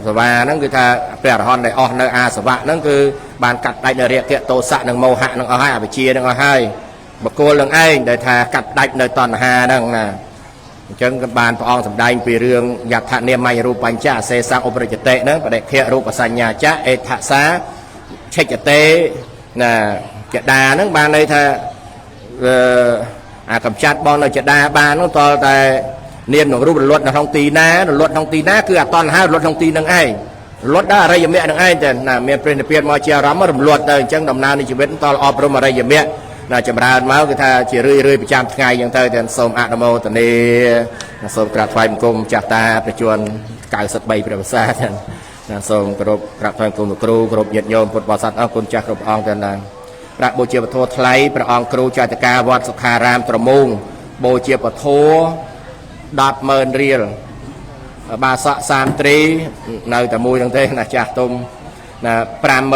សវាហ្នឹងគឺថាព្រះអរហន្តដែលអស់នៅអាសវៈហ្នឹងគឺបានកាត់ដាច់នៅរាគៈទោសៈនិងមោហៈនឹងអស់ហើយអវិជ្ជានឹងអស់ហើយបុគ្គលនឹងឯងដែលថាកាត់ដាច់នៅតណ្ហាហ្នឹងណាអញ្ចឹងក៏បានព្រះអង្គសម្ដែងពីរឿងយថានាមរូបបញ្ចៈអសេសៈឧបរិជ្ជតិហ្នឹងបដិខៈរូបសញ្ញាចៈអេថសាឆិច្ចតេណាចដាហ្នឹងបានន័យថាអាកំចាត់បងនៅចដាបាននោះតលតែនាមក្នុងរូបរលត់នៅក្នុងទីណារលត់ក្នុងទីណាគឺអតណ្ហារលត់ក្នុងទីនឹងឯងរលត់ដល់អរិយមគ្គនឹងឯងតែណាមានព្រះនិព្វានមកជាអារម្មណ៍រំលត់ទៅអញ្ចឹងដំណើរនៃជីវិតតលអប់រំអរិយមគ្គណាចម្រើនមកគឺថាជារឿយប្រចាំថ្ងៃអញ្ចឹងទៅតែសូមអនុមោទនាសូមក្រាបថ្វាយបង្គំចាស់តាព្រះជន្ម93ព្រះវស្សាណាសូមគោរពក្រាបថ្វាយបង្គំលោកគ្រូគោរពញាតិញោមពុទ្ធបរិស័ទអរគុណចាស់គ្រប់អង្គទាំងឡាយប្រាក់បូជាពធថ្លៃព្រះអង្គគ្រូចតិកាវត្តសុខារាមត្រមូងបូជាពធ100000រៀលបាសកសាមត្រីនៅតែមួយហ្នឹងទេណាចាស់ទុំណា50000